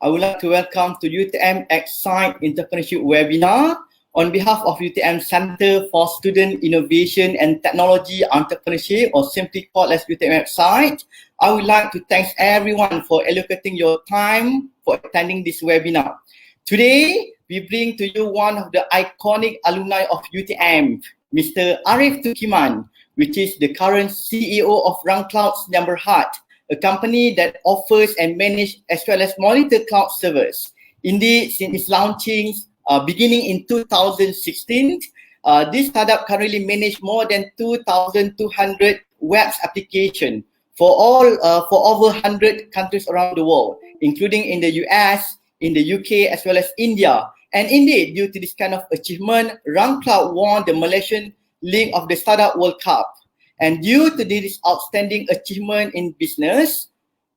I would like to welcome to Utm Xcite Entrepreneurship Webinar on behalf of UTM Center for Student Innovation and Technology Entrepreneurship, or simply called as Utm Xcite. I would like to thank everyone for allocating your time for attending this webinar. Today, we bring to you one of the iconic alumni of UTM, Mr. Arif Tukiman, which is the current CEO of RunCloud's Berhad, a company that offers and manages as well as monitor cloud servers. Indeed, since its launching beginning in 2016, this startup currently manages more than 2,200 web applications for over 100 countries around the world, including in the US, in the UK, as well as India. And indeed, due to this kind of achievement, RunCloud won the Malaysian League of the Startup World Cup. And due to this outstanding achievement in business,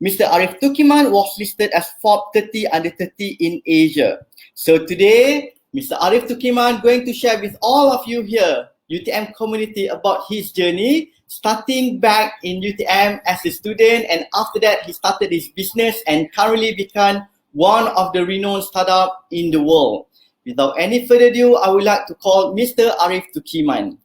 Mr. Arif Tukiman was listed as Forbes 30 under 30 in Asia. So today, Mr. Arif Tukiman going to share with all of you here, UTM community, about his journey, starting back in UTM as a student, and after that, he started his business and currently become one of the renowned startups in the world. Without any further ado, I would like to call Mr. Arif Tukiman.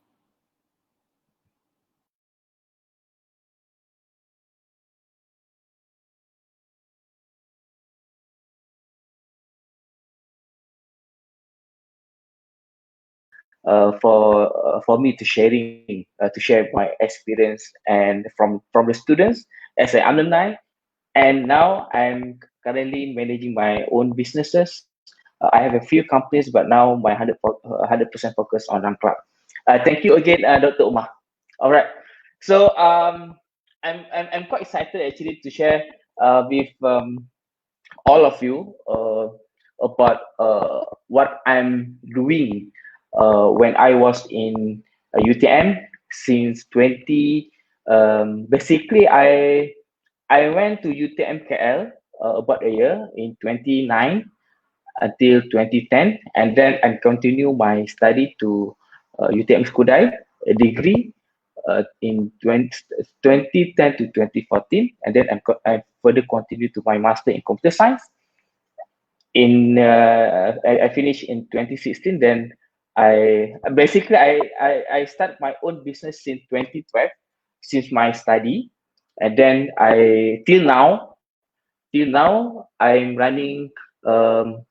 For me to share my experience and from the students as an alumni, and now I'm currently managing my own businesses. I have a few companies, but now my 100% focus on Uncloud. Thank you again, Dr. Umar. All right, so I'm quite excited actually to share with all of you about what I'm doing when I was in UTM since 20. Basically, I went to UTM KL about a year in 29 until 2010, and then I continue my study to UTM Xcite, a degree in 2010 to 2014, and then I further continue to my master in computer science. I finished in 2016. Then I start my own business since 2012, since my study, and then till now I'm running Run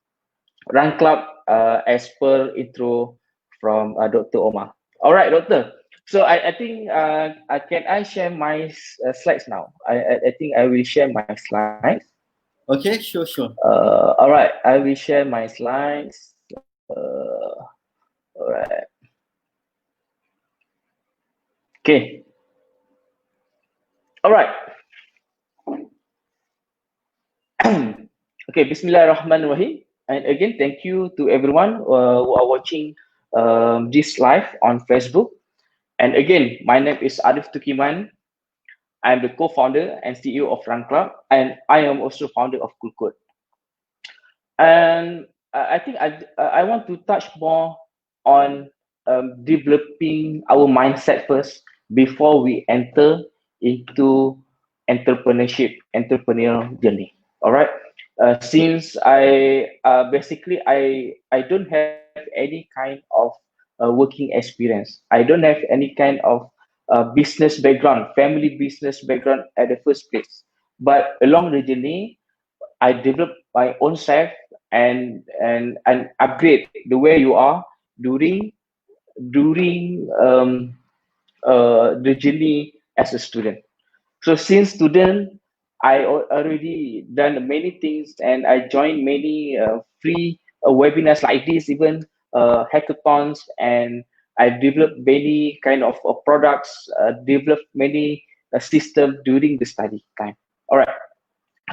Club as per intro from Dr. Omar. All right, Doctor. So I think can I share my slides now? I think I will share my slides. Okay, sure. All right, I will share my slides. All right. Okay. All right. Okay, Bismillahirrahmanirrahim. And again, thank you to everyone who are watching this live on Facebook. And again, my name is Arif Tukiman. I'm the co-founder and CEO of Run Club, and I am also founder of Coolcode. And I think I want to touch more on developing our mindset first before we enter into entrepreneurial journey. All right. Since I basically I don't have any kind of working experience. I don't have any kind of business background, family business background at the first place. But along the journey, I developed my own self and upgrade the way you are during the journey as a student. So since student, I already done many things, and I joined many free webinars like this, even hackathons, and I developed many kind of products, developed many systems during the study time. All right.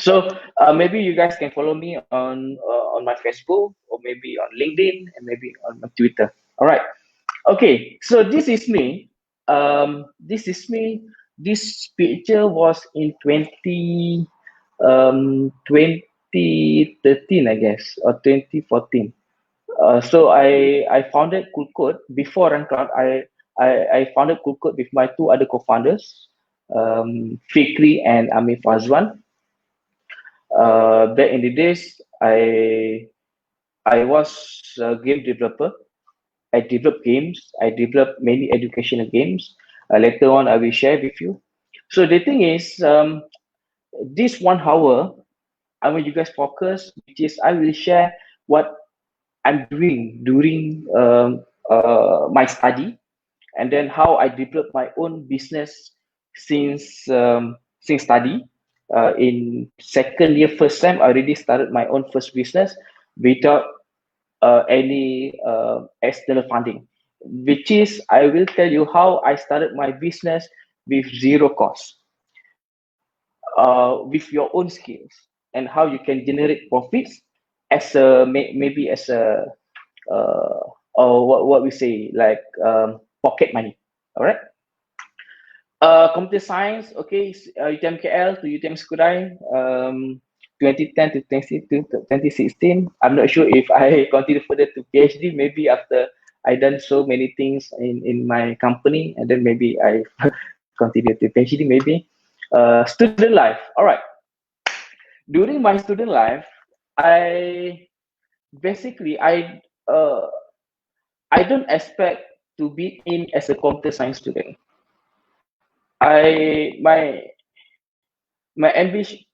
So maybe you guys can follow me on my Facebook, or maybe on LinkedIn, and maybe on my Twitter. All right. Okay. So this is me. This is me. This picture was in 2013, I guess, or 2014. So I founded Coolcode before RunCloud. I founded Coolcode with my two other co-founders, Fikri and Amir Fazwan. Back in the days, I I was a game developer. I developed games. I developed many educational games. Later on, I will share with you. So the thing is, this 1 hour, I want you guys focus, which is I will share what I'm doing during my study, and then how I developed my own business since study. In second year, first time, I already started my own first business without any external funding, which is I will tell you how I started my business with zero cost, with your own skills, and how you can generate profits as maybe as a uh, or what we say like pocket money. All right. Computer science, okay, UTM KL to UTM Skudai, 2010 to 2016. I'm not sure if I continue further to PhD. Maybe after I done so many things in my company, and then maybe I continue to PhD. Maybe student life. All right. During my student life, I basically I don't expect to be in as a computer science student. I my ambition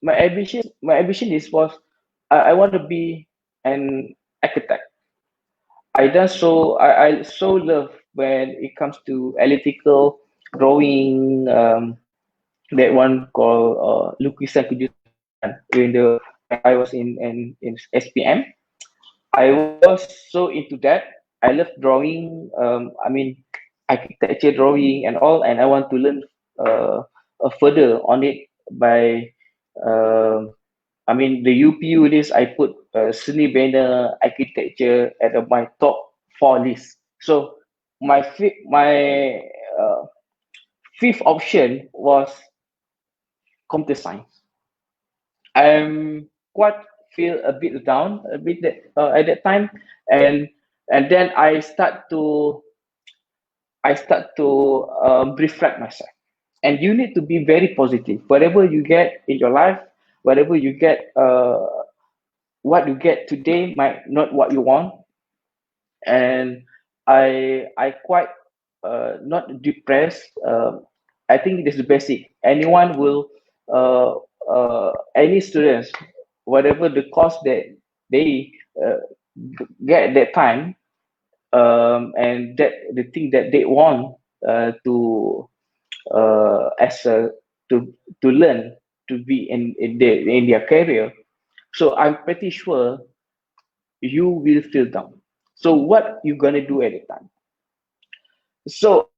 is was I want to be an architect. I so love when it comes to electrical drawing, that one called lukisan kejutan when the when I was in SPM. I was so into that. I love drawing. I mean, architecture drawing and all, and I want to learn further on it by. um I mean, the UPU list. I put Seni Banner architecture at my top 4 list. So my uh, fifth option was computer science. I'm quite feel a bit down a bit at that time, and then I start to reflect myself. And you need to be very positive. Whatever you get in your life, whatever you get, what you get today might not what you want. And I quite not depressed. I think it is the basic. Anyone will any students, whatever the course that they get at that time, and that the thing that they want to as a to learn to be in their career. So I'm pretty sure you will feel down. So what you gonna do at the time? So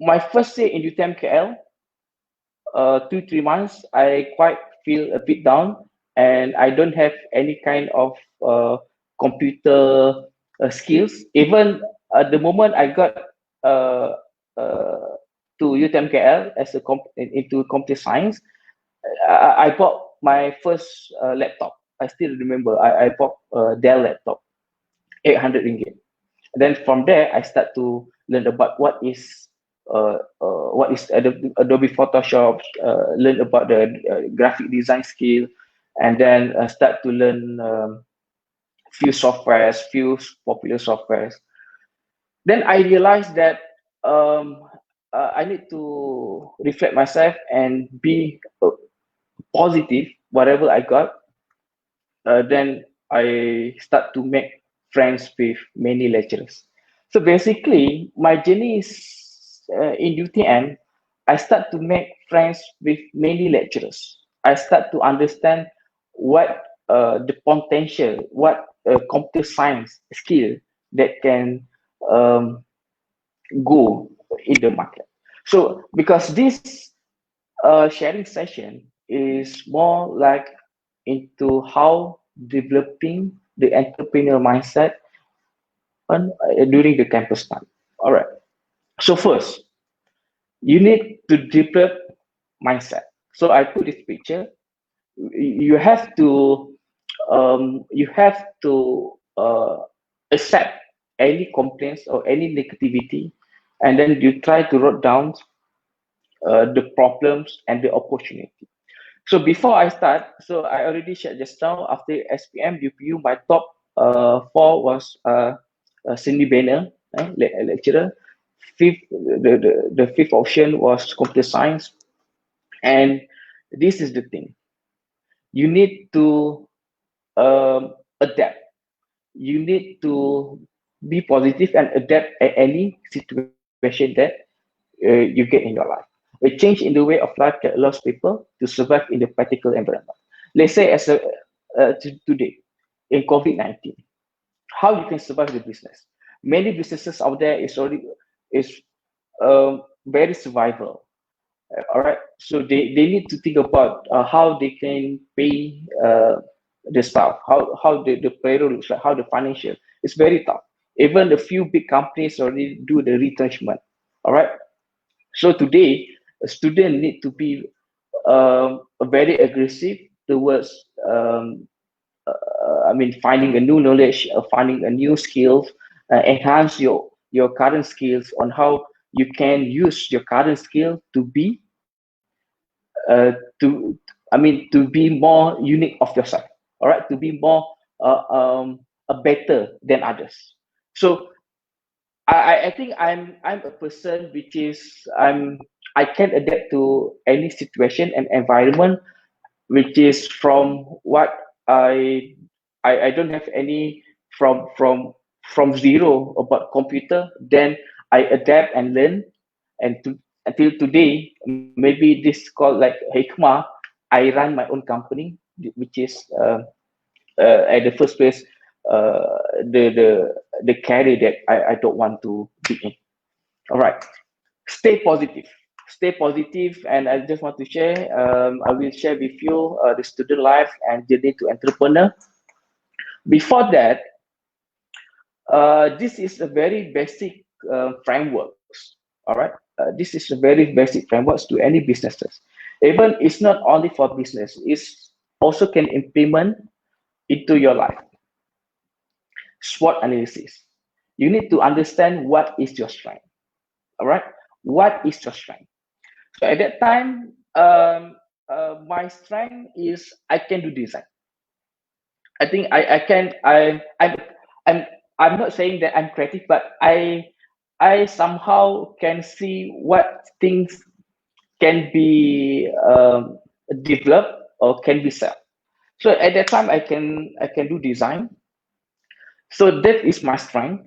my first day in UTM KL, 2 3 months, I quite feel a bit down, and I don't have any kind of computer skills. Even at the moment I got uh, uh, to UTM KL as into computer science, I bought my first laptop. I still remember I bought a Dell laptop, 800 ringgit. And then from there, I start to learn about what is Adobe Photoshop, learn about the graphic design skill, and then start to learn few popular softwares. Then I realized that I need to reflect myself and be positive, whatever I got. Then I start to make friends with many lecturers. So basically, my journey is in UTM. I start to make friends with many lecturers. I start to understand what the potential, what computer science skill that can um, go in the market. So because this sharing session is more like into how developing the entrepreneurial mindset during the campus time. All right. So first, you need to develop mindset. So I put this picture. You have to accept any complaints or any negativity, and then you try to write down the problems and the opportunity. So before I start, so I already shared just now, after SPM, UPU, my top four was Cindy Banner, lecturer. The fifth option was computer science. And this is the thing. You need to adapt. You need to be positive and adapt at any situation that you get in your life. A change in the way of life that allows people to survive in the practical environment. Let's say today in COVID-19, how you can survive the business. Many businesses out there is very survival. All right, so they need to think about how they can pay the staff, how the payroll looks like, how the financial. It's very tough. Even a few big companies already do the retrenchment. All right, so today a student need to be very aggressive towards finding a new knowledge, finding a new skills, enhance your current skills on how you can use your current skill to be to be more unique of yourself. All right, to be more better than others. So I think I'm a person which is I can adapt to any situation and environment, which is from what I don't have any from zero about computer. Then I adapt and learn, and until today, maybe this called like hikmah. I run my own company, which is at the first place uh, the the the career that I don't want to be in. All right, stay positive. Stay positive, and I just want to share. I will share with you the student life and journey to entrepreneur. Before that, this is a very basic frameworks. All right, this is a very basic frameworks to any businesses. Even it's not only for business; it's also can implement into your life. SWOT analysis. You need to understand what is your strength. All right, what is your strength? So at that time, my strength is I can do design. I think I can I'm I'm not saying that I'm creative, but I somehow can see what things can be developed or can be sold. So at that time, I can do design. So that is my strength,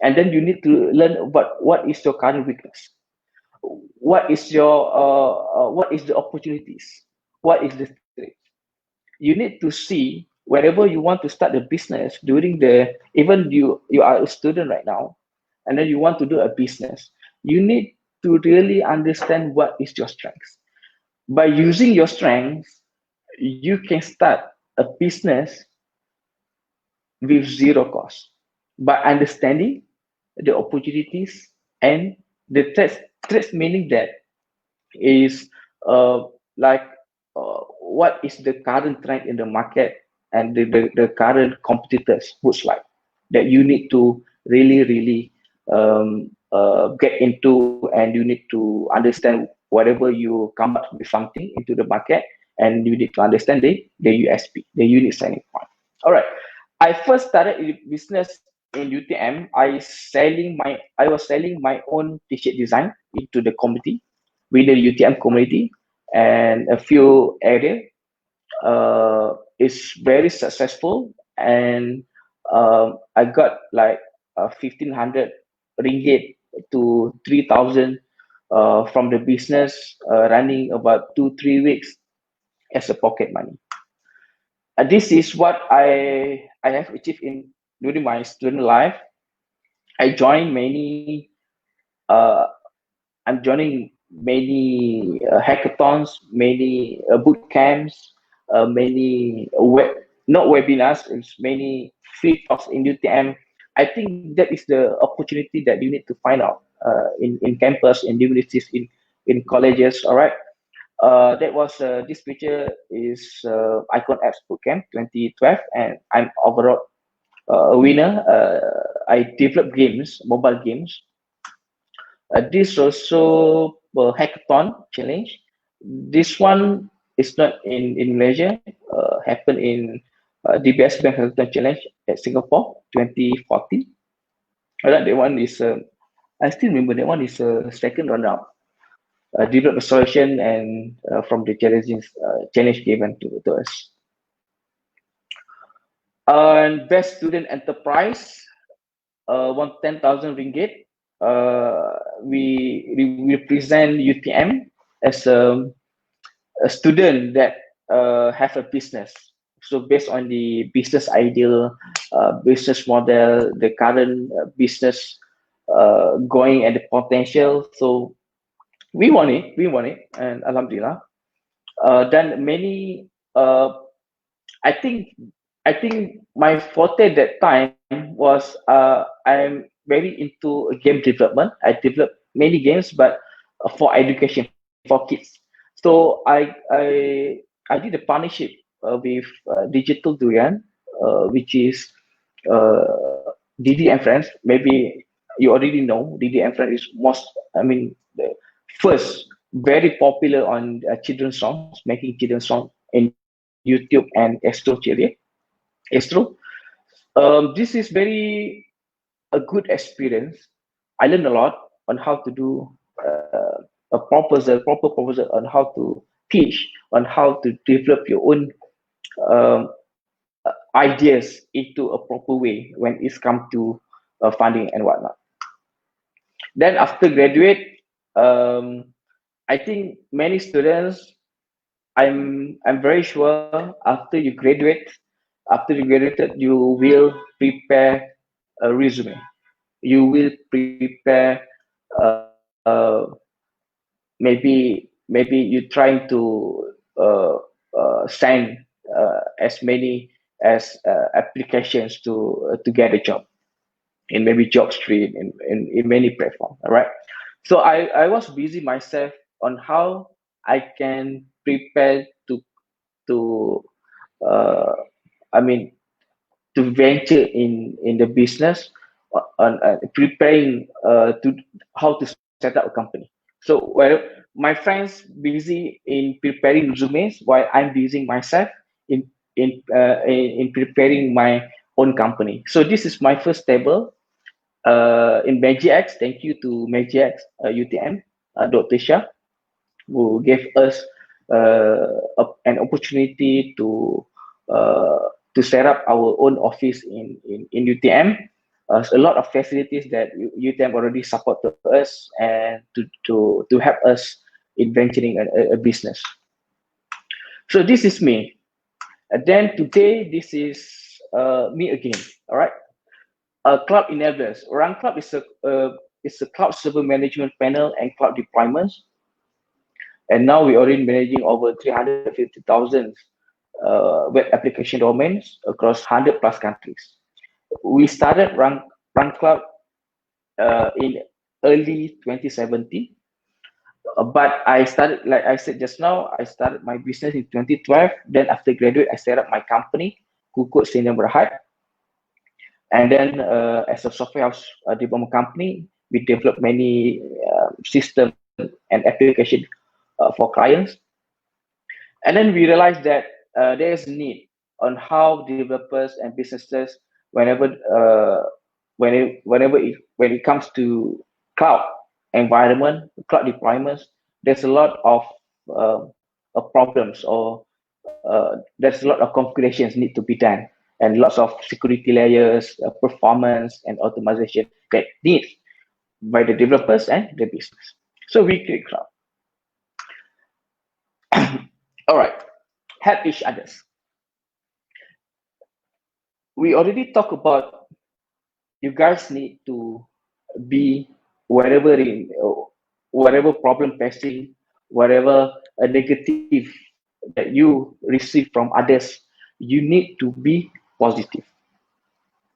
and then you need to learn about what is your current weakness, what is the opportunities, what is the threat. You need to see wherever you want to start a business during the even you are a student right now, and then you want to do a business. You need to really understand what is your strengths. By using your strengths, you can start a business with zero cost by understanding the opportunities and the threats, meaning that is like what is the current trend in the market and the current competitors looks like that you need to really get into, and you need to understand whatever you come up with something into the market, and you need to understand the USP, the unique selling point. All right, I first started in business in UTM. I was selling my own t-shirt design into the community, with the UTM community and a few area. It's very successful, and I got like 1,500 ringgit to 3,000 from the business, running about 2-3 weeks as a pocket money. This is what I have achieved in during my student life. I joined many. Uh, I'm joining many hackathons, many boot camps, many not webinars, it's many free talks in UTM. I think that is the opportunity that you need to find out in campus, in universities, in colleges. All right. That was this picture is Icon Apps Bootcamp 2012, and I'm overall a winner. I develop games, mobile games. This also hackathon challenge. This one it's not in Malaysia. Happened in DBS Bank Hackathon Challenge at Singapore 2014. Alright, that one is I still remember that one is a second runner up. Develop a solution and from the challenge given to us. And best student enterprise won 10,000 ringgit. We represent UTM as a student that have a business. So based on the business ideal, business model, the current business going and the potential. So we won it, and Alhamdulillah. Then many, I think, I think my forte at that time was I'm very into game development. I developed many games, but for education for kids. So I did a partnership with Digital Durian, which is DD and Friends. Maybe you already know DD and Friends is most, I mean, the first very popular on children's songs, making children's song in YouTube and Astro Chile. Astro. This is very a good experience. I learned a lot on how to do proper proposal on how to pitch, on how to develop your own um, ideas into a proper way when it's come to funding and whatnot. Then after graduate, I think many students, I'm very sure after you graduated, you will prepare a resume. You will prepare uh, maybe you trying to uh, send as many as applications to get a job in maybe job street in many platforms. All right. So I was busy myself on how I can prepare to uh, I mean to venture in the business on preparing to how to set up a company. So while my friends busy in preparing resumes, while I'm busy myself in in preparing my own company. So this is my first table in MagiX. Thank you to MagiX UTM, Dr. Shah, who gave us an opportunity to set up our own office in UTM. A lot of facilities that UTM already support to us and to help us in venturing a business. So this is me. And then today, this is me again. All right. Cloud enablers. Orang Cloud is a cloud server management panel and cloud deployments. And now we're already managing over 350,000 web application domains across 100 plus countries. We started Run Cloud in early 2017. But I started, like I said just now, I started my business in 2012. Then after graduate, I set up my company, Kukut Senior Berhad. And then as a software house development company, we developed many system and application for clients. And then we realized that there is need on how developers and businesses, whenever when it comes to cloud environment, cloud deployments, there's a lot of problems, or there's a lot of configurations need to be done, and lots of security layers, performance, and optimization that needs by the developers and the business. So we create cloud. All right, help each others. We already talked about you guys need to be wherever in whatever problem facing, whatever a negative that you receive from others, you need to be positive.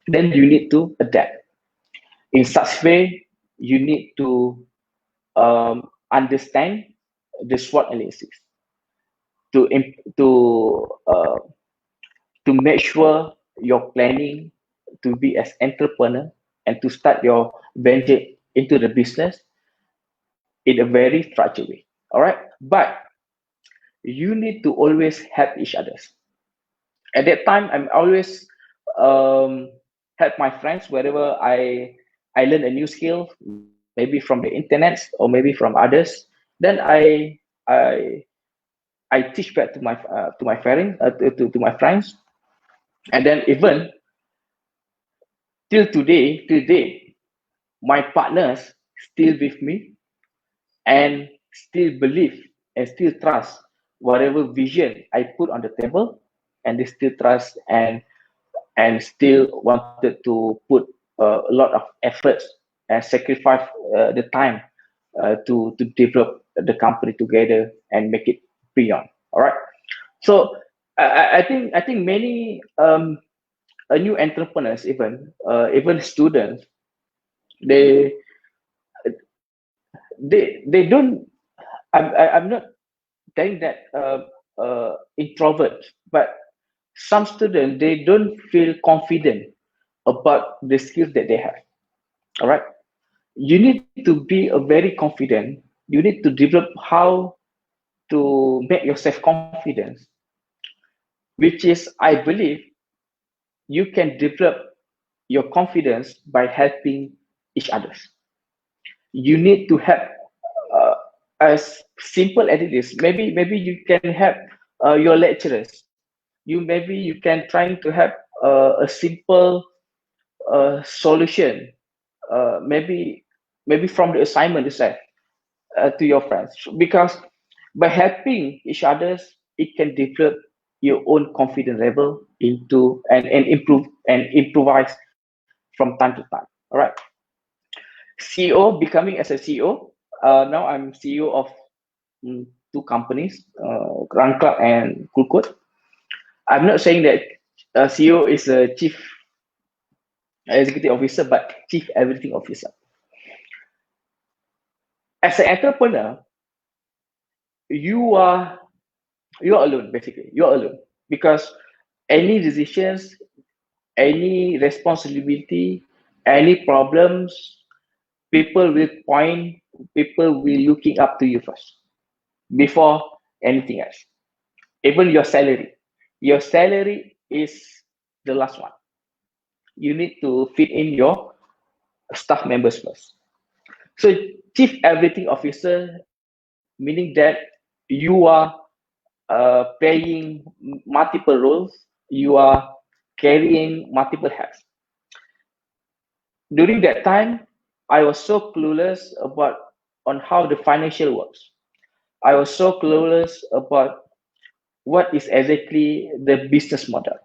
Then you need to adapt. In such way, you need to understand the SWOT analysis to to uh, to make sure you're planning to be as entrepreneur and to start your venture into the business in a very structured way. All right, but you need to always help each other. At that time, I'm always help my friends wherever I learn a new skill, maybe from the internet or maybe from others. Then I teach back to my friends to my friends, and then even till today, my partners still with me and still believe and still trust whatever vision I put on the table, and they still trust and still wanted to put a lot of efforts and sacrifice the time to develop the company together and make it beyond. All right. So I think many new entrepreneurs, even students, they they don't. I'm not saying that introvert, but some students they don't feel confident about the skills that they have. All right, you need to be a very confident. You need to develop how to make yourself confidence, which is I believe you can develop your confidence by helping each others. You need to help, uh, as simple as it is. Maybe you can help your lecturers. Maybe you can trying to have a simple solution, maybe from the assignment itself, to your friends, because by helping each others it can develop your own confidence level into and improve and improvise from time to time. All right. CEO, becoming as a CEO, now I'm CEO of two companies, Grand Club and Kulkut. I'm not saying that CEO is a chief executive officer, but chief everything officer. As an entrepreneur, you are you're alone basically. You're alone because any decisions, any responsibility, any problems, people will point, people will looking up to you first before anything else. Even your salary is the last one. You need to fit in your staff members first. So chief everything officer, meaning that you are playing multiple roles, you are carrying multiple hats. During that time, I was so clueless about on how the financial works. I was so clueless about what is exactly the business model,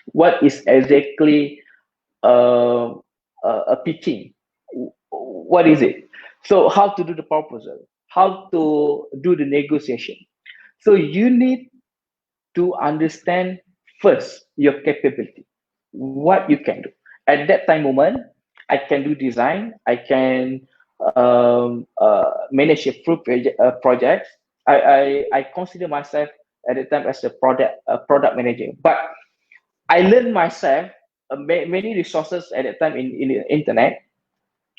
what is exactly uh, a pitching, what is it, so how to do the proposal, how to do the negotiation. So you need to understand first your capability, what you can do. At that time moment, I can do design, I can manage a few projects. I consider myself at the time as a product manager, but I learned myself many resources at that time in the internet,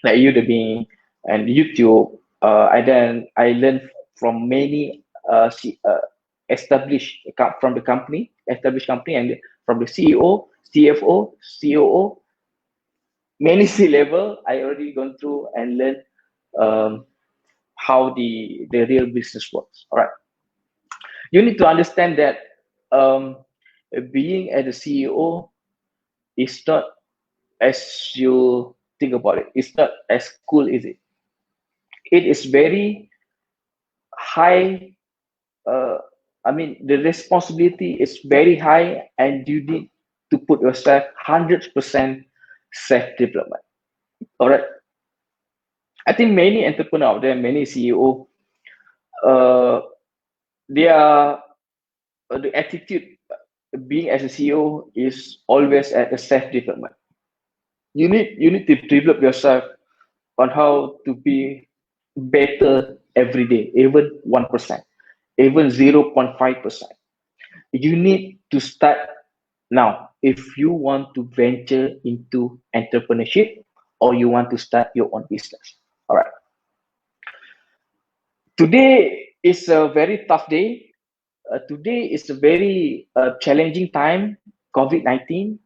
like Udemy and YouTube. I learned from many from the company, established company, and from the CEO, CFO, COO, many C level. I already gone through and learned um, how the real business works. All right, you need to understand that um, being as a CEO is not as you think about it. It's not as cool, is it? It is very high. uh, I mean, the responsibility is very high, and you need to put yourself 100% self development. All right. I think many entrepreneurs out there, many CEO, uh, they are the attitude being as a CEO is always at the self development. You need to develop yourself on how to be better every day, even 1%, even 0.5%. You need to start now if you want to venture into entrepreneurship or you want to start your own business. All right. Today is a very tough day. today is a very challenging time, COVID-19.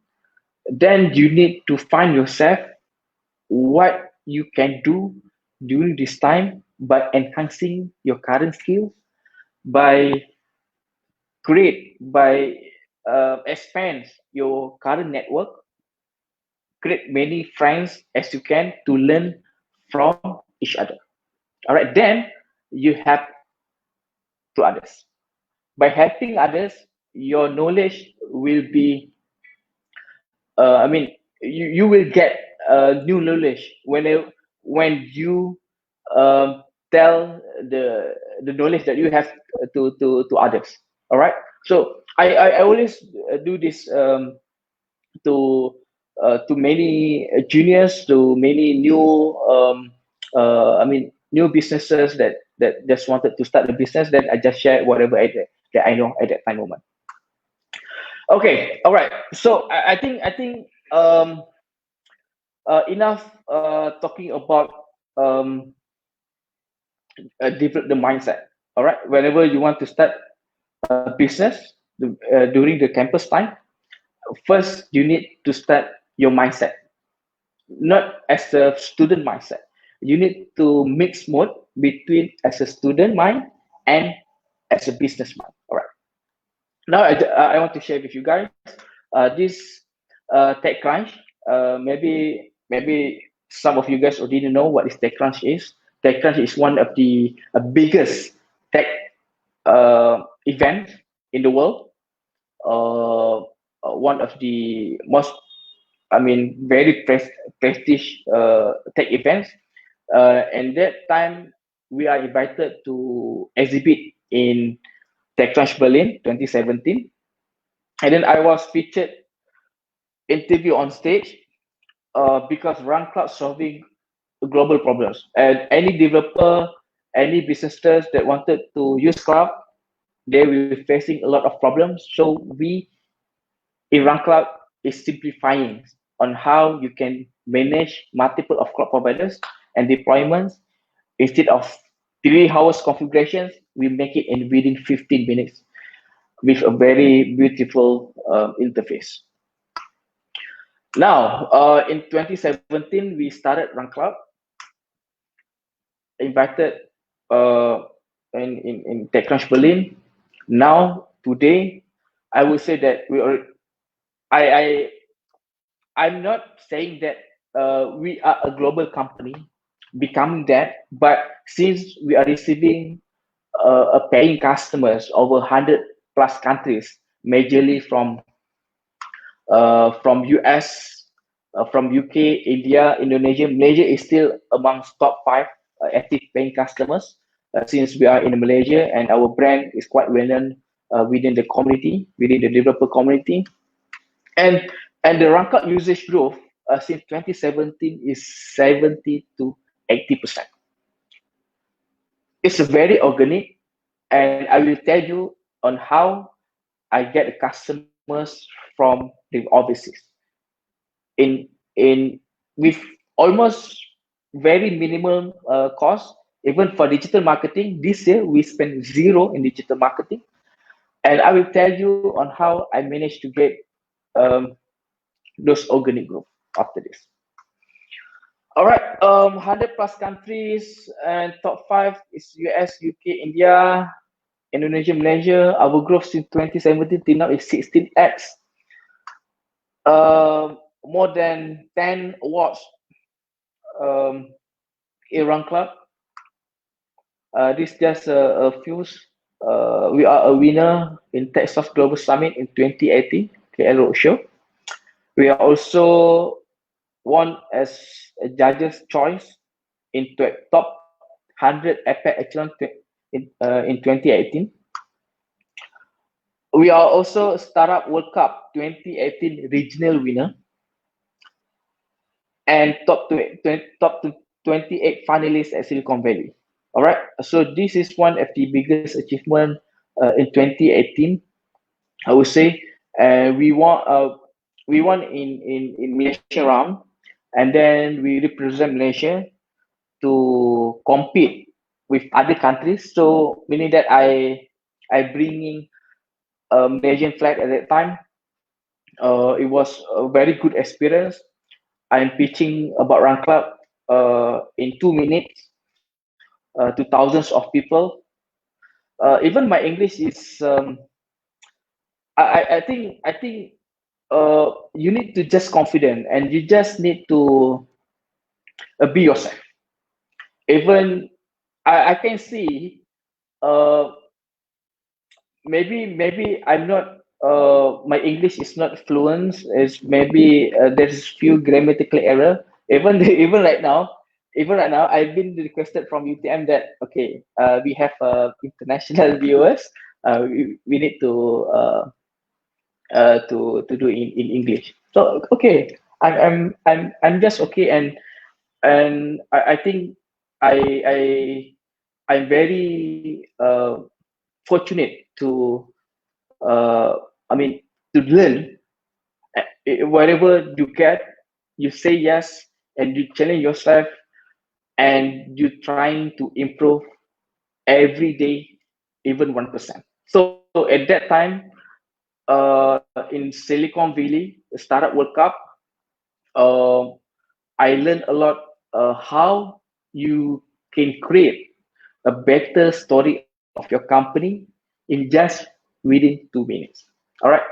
Then you need to find yourself what you can do during this time by enhancing your current skills, by expand your current network, create many friends as you can to learn from each other. All right, then you help to others. By helping others, your knowledge will be, you will get new knowledge when you um, tell the knowledge that you have to others. All right. So I always do this to to many juniors, to many new new businesses that just wanted to start a business. Then I just share whatever that I know at that time moment. Okay, all right. So I think enough talking about um, develop the mindset. All right. Whenever you want to start a business during the campus time, first you need to start your mindset, not as a student mindset. You need to mix mode between as a student mind and as a business mind. All right. Now I want to share with you guys this TechCrunch. Maybe some of you guys already know what is TechCrunch is. TechCrunch is one of the biggest tech event in the world. One of the most, very prestige tech events. And that time we are invited to exhibit in TechCrunch Berlin 2017, and then I was featured interview on stage because Run Cloud solving global problems. And any developer, any businesses that wanted to use cloud, they were facing a lot of problems. So we in Run Cloud is simplifying on how you can manage multiple of cloud providers and deployments. Instead of 3 hours configurations, we make it in within 15 minutes with a very beautiful interface. Now, in 2017, we started Run Cloud, invited uh, in TechCrunch Berlin. Now, today, I would say that we are. I I'm not saying that we are a global company becoming that, but since we are receiving a paying customers over 100 plus countries, majorly from US, from UK, India, Indonesia. Malaysia is still amongst top 5 active paying customers since we are in Malaysia, and our brand is quite well known within the community, within the developer community. And the Rankat usage growth since 2017 is 70 to 80%. It's very organic, and I will tell you on how I get customers from the overseas in with almost very minimal cost. Even for digital marketing, this year we spent zero in digital marketing, and I will tell you on how I managed to get um, those organic growth after this. All right, 100 plus countries, and top 5 is US, UK, India, Indonesia, Malaysia. Our growth since 2017 till now is 16x. More than 10 awards um, in Run Club. This just a few. We are a winner in Texas Global Summit in 2018, KL Roadshow. We are also won as a judge's choice in top 100 APEC Echelon in 2018. We are also Startup World Cup 2018 regional winner and top 28 finalists at Silicon Valley. All right, so this is one of the biggest achievement in 2018. I would say we won in Malaysia round, and then we represent Malaysia to compete with other countries. So meaning that I bringing a Malaysian flag at that time. It was a very good experience. I'm pitching about Run Club in 2 minutes to thousands of people. Even my English is I think you need to just confident and you just need to be yourself. Even I can see uh, maybe I'm not my English is not fluent. Is maybe there's few grammatical error. Even even right now, I've been requested from UTM that okay, we have international viewers. We need to do in English. So okay, I'm just okay, and I think I I I'm very fortunate to I mean to learn whatever you get, you say yes and you challenge yourself and you trying to improve every day, even 1%. So at that time, in Silicon Valley, the Startup World Cup, uh, I learned a lot how you can create a better story of your company in just within 2 minutes. All right,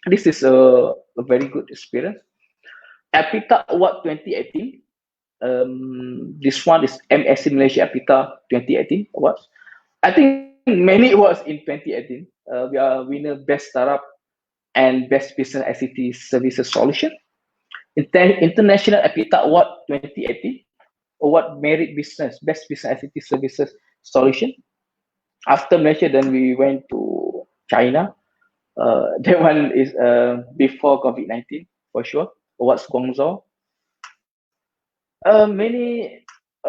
this is a very good experience. Apita Award 2018. This one is MSC Malaysia Apita 2018 awards. I think many awards in 2018. We are winner best startup and best business ICT services solution. International Apita Award 2018 award merit business best business ICT services solution. After Malaysia, then we went to China. That one is before COVID-19 for sure. Awards Guangzhou. Many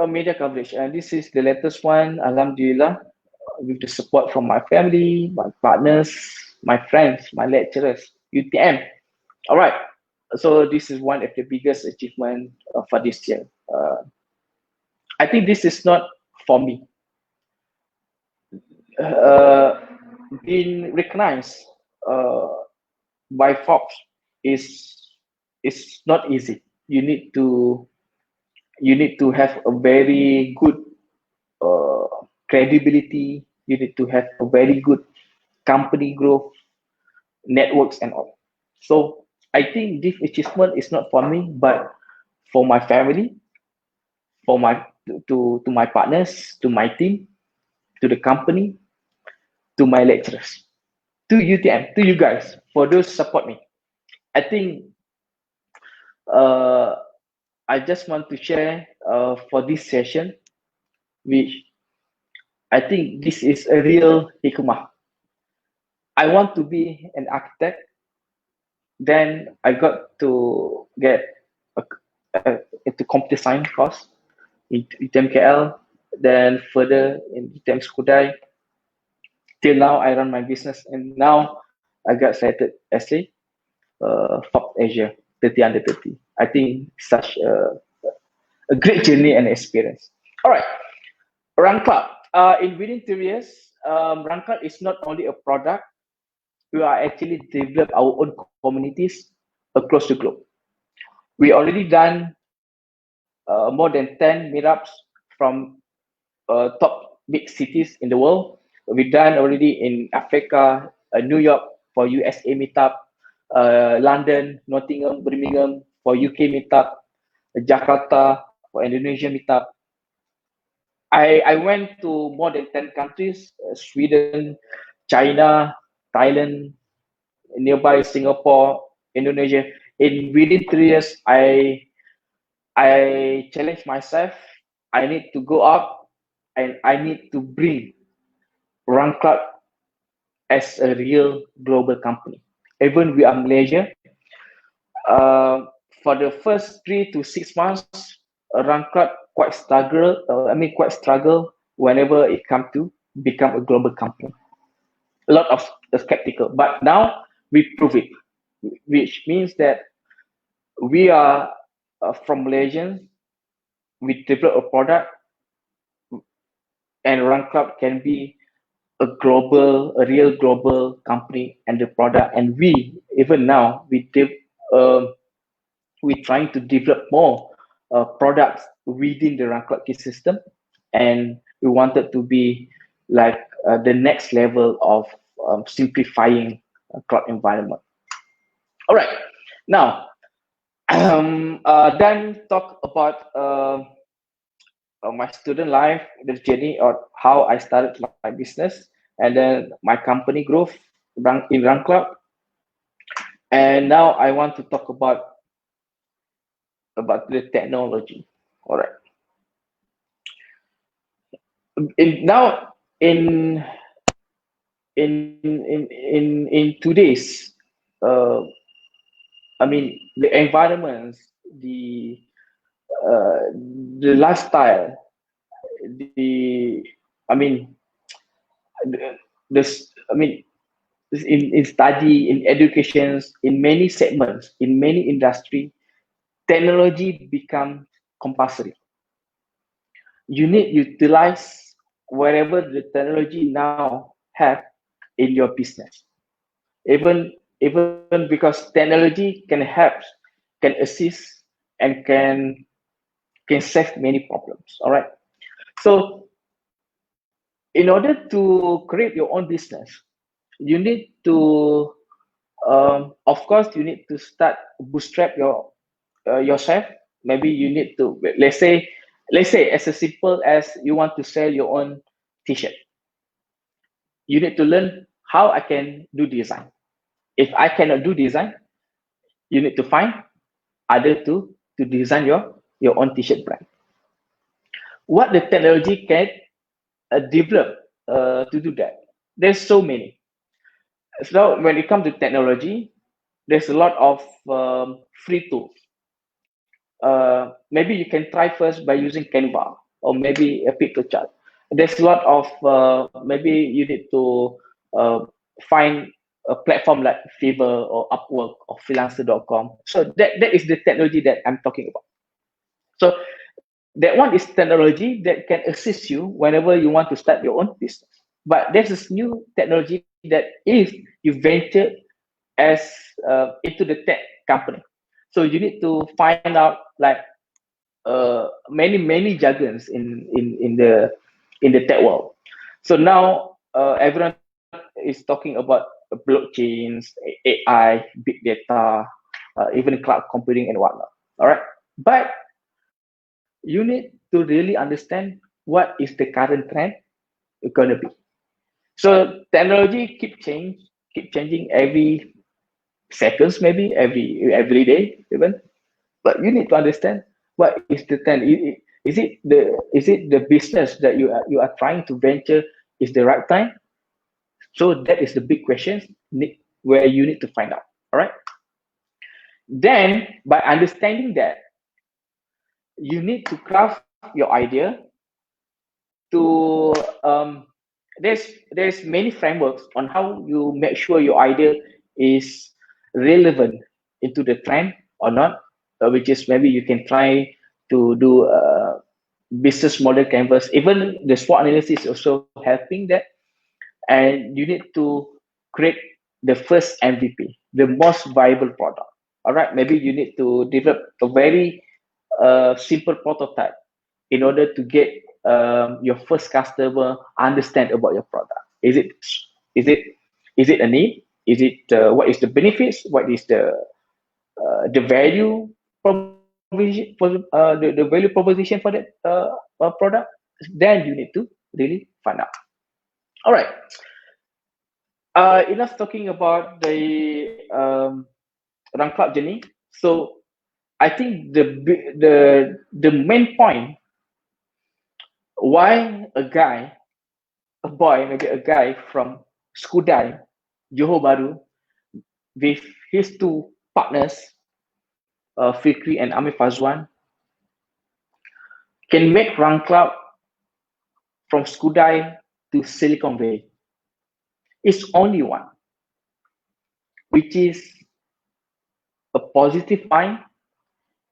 media coverage, and this is the latest one. Alhamdulillah, with the support from my family, my partners, my friends, my lecturers, UTM. All right. So this is one of the biggest achievement for this year. I think this is not for me. Uh, Being recognized uh, by Forbes is not easy. You need to have a very good uh, credibility. You need to have a very good company growth, networks, and all. So I think this achievement is not for me, but for my family, for my to my partners, to my team, to the company, to my lecturers, to UTM, to you guys for those support me. I think uh, I just want to share for this session, which I think this is a real hikmah. I want to be an architect. Then I got to get a, into computer science course in UTM KL. Then further in UTM Skudai. Till now, I run my business, and now I got selected as Forbes Asia 30 under 30. I think such a great journey and experience. All right, Run Club. In within 3 years, Run Club is not only a product. We are actually develop our own communities across the globe. We already done more than 10 meetups from top big cities in the world. We done already in Africa, New York for USA meetup, London, Nottingham, Birmingham for UK meetup, Jakarta for Indonesia meetup. I went to more than 10 countries, Sweden, China, Thailand, nearby Singapore, Indonesia. In within 3 years, I challenged myself. I need to go up and I need to bring Run Club as a real global company. Even we are Malaysia, for the first 3 to 6 months, Run Club quite struggle. Quite struggle whenever it come to become a global company. A lot of skeptical, but now we prove it, which means that we are from Malaysians. We develop a product, and Run Club can be a real global company and the product. And we, even now, we're trying to develop more products within the Run Cloud ecosystem, and we wanted to be like the next level of simplifying cloud environment. All right, now then talk about my student life, the journey, or how I started my business, and then my company growth in Run Cloud. And now I want to talk about the technology. All right. Now in today's uh, I mean the environments, the the lifestyle, the I mean this I mean in study, in educations, in many segments, in many industry, technology becomes compulsory. You need utilize whatever the technology now have in your business. Even because technology can help, can assist, and can solve many problems. All right. So in order to create your own business, you need to of course you need to start bootstrap yourself. Maybe you need to, let's say as a simple as you want to sell your own t-shirt. You need to learn how I can do design. If I cannot do design, you need to find other to design your own t-shirt brand. What the technology can develop to do that? There's so many. So when it comes to technology, there's a lot of free tools. Maybe you can try first by using Canva or maybe a picture chart. There's a lot of maybe you need to find a platform like Fiverr or Upwork or freelancer.com. So that is the technology that I'm talking about. So that one is technology that can assist you whenever you want to start your own business. But there's this new technology that if you venture as into the tech company, so you need to find out like many jargons in the tech world. So now everyone is talking about blockchains, AI, big data, even cloud computing and whatnot. All right, but you need to really understand what is the current trend going to be. So technology keep changing every seconds, maybe every day even. But you need to understand what is the trend. Is it the business that you are trying to venture is the right time? So that is the big question where you need to find out. All right. Then by understanding that, you need to craft your idea to there's many frameworks on how you make sure your idea is relevant into the trend or not, which is maybe you can try to do business model canvas. Even the SWOT analysis is also helping that. And you need to create the first MVP, the most viable product. All right, maybe you need to develop a very simple prototype in order to get your first customer understand about your product. Is it is it a need? Is it what is the benefits? What is the value proposition for the value proposition for that product? Then you need to really find out. All right. Enough talking about the Run Cloud journey. So I think the main point why a boy, maybe a guy from Skudai, Johor Bahru, with his two partners, Fikri and Amir Fazwan, can make Run Cloud from Skudai to Silicon Valley. It's only one, which is a positive mind.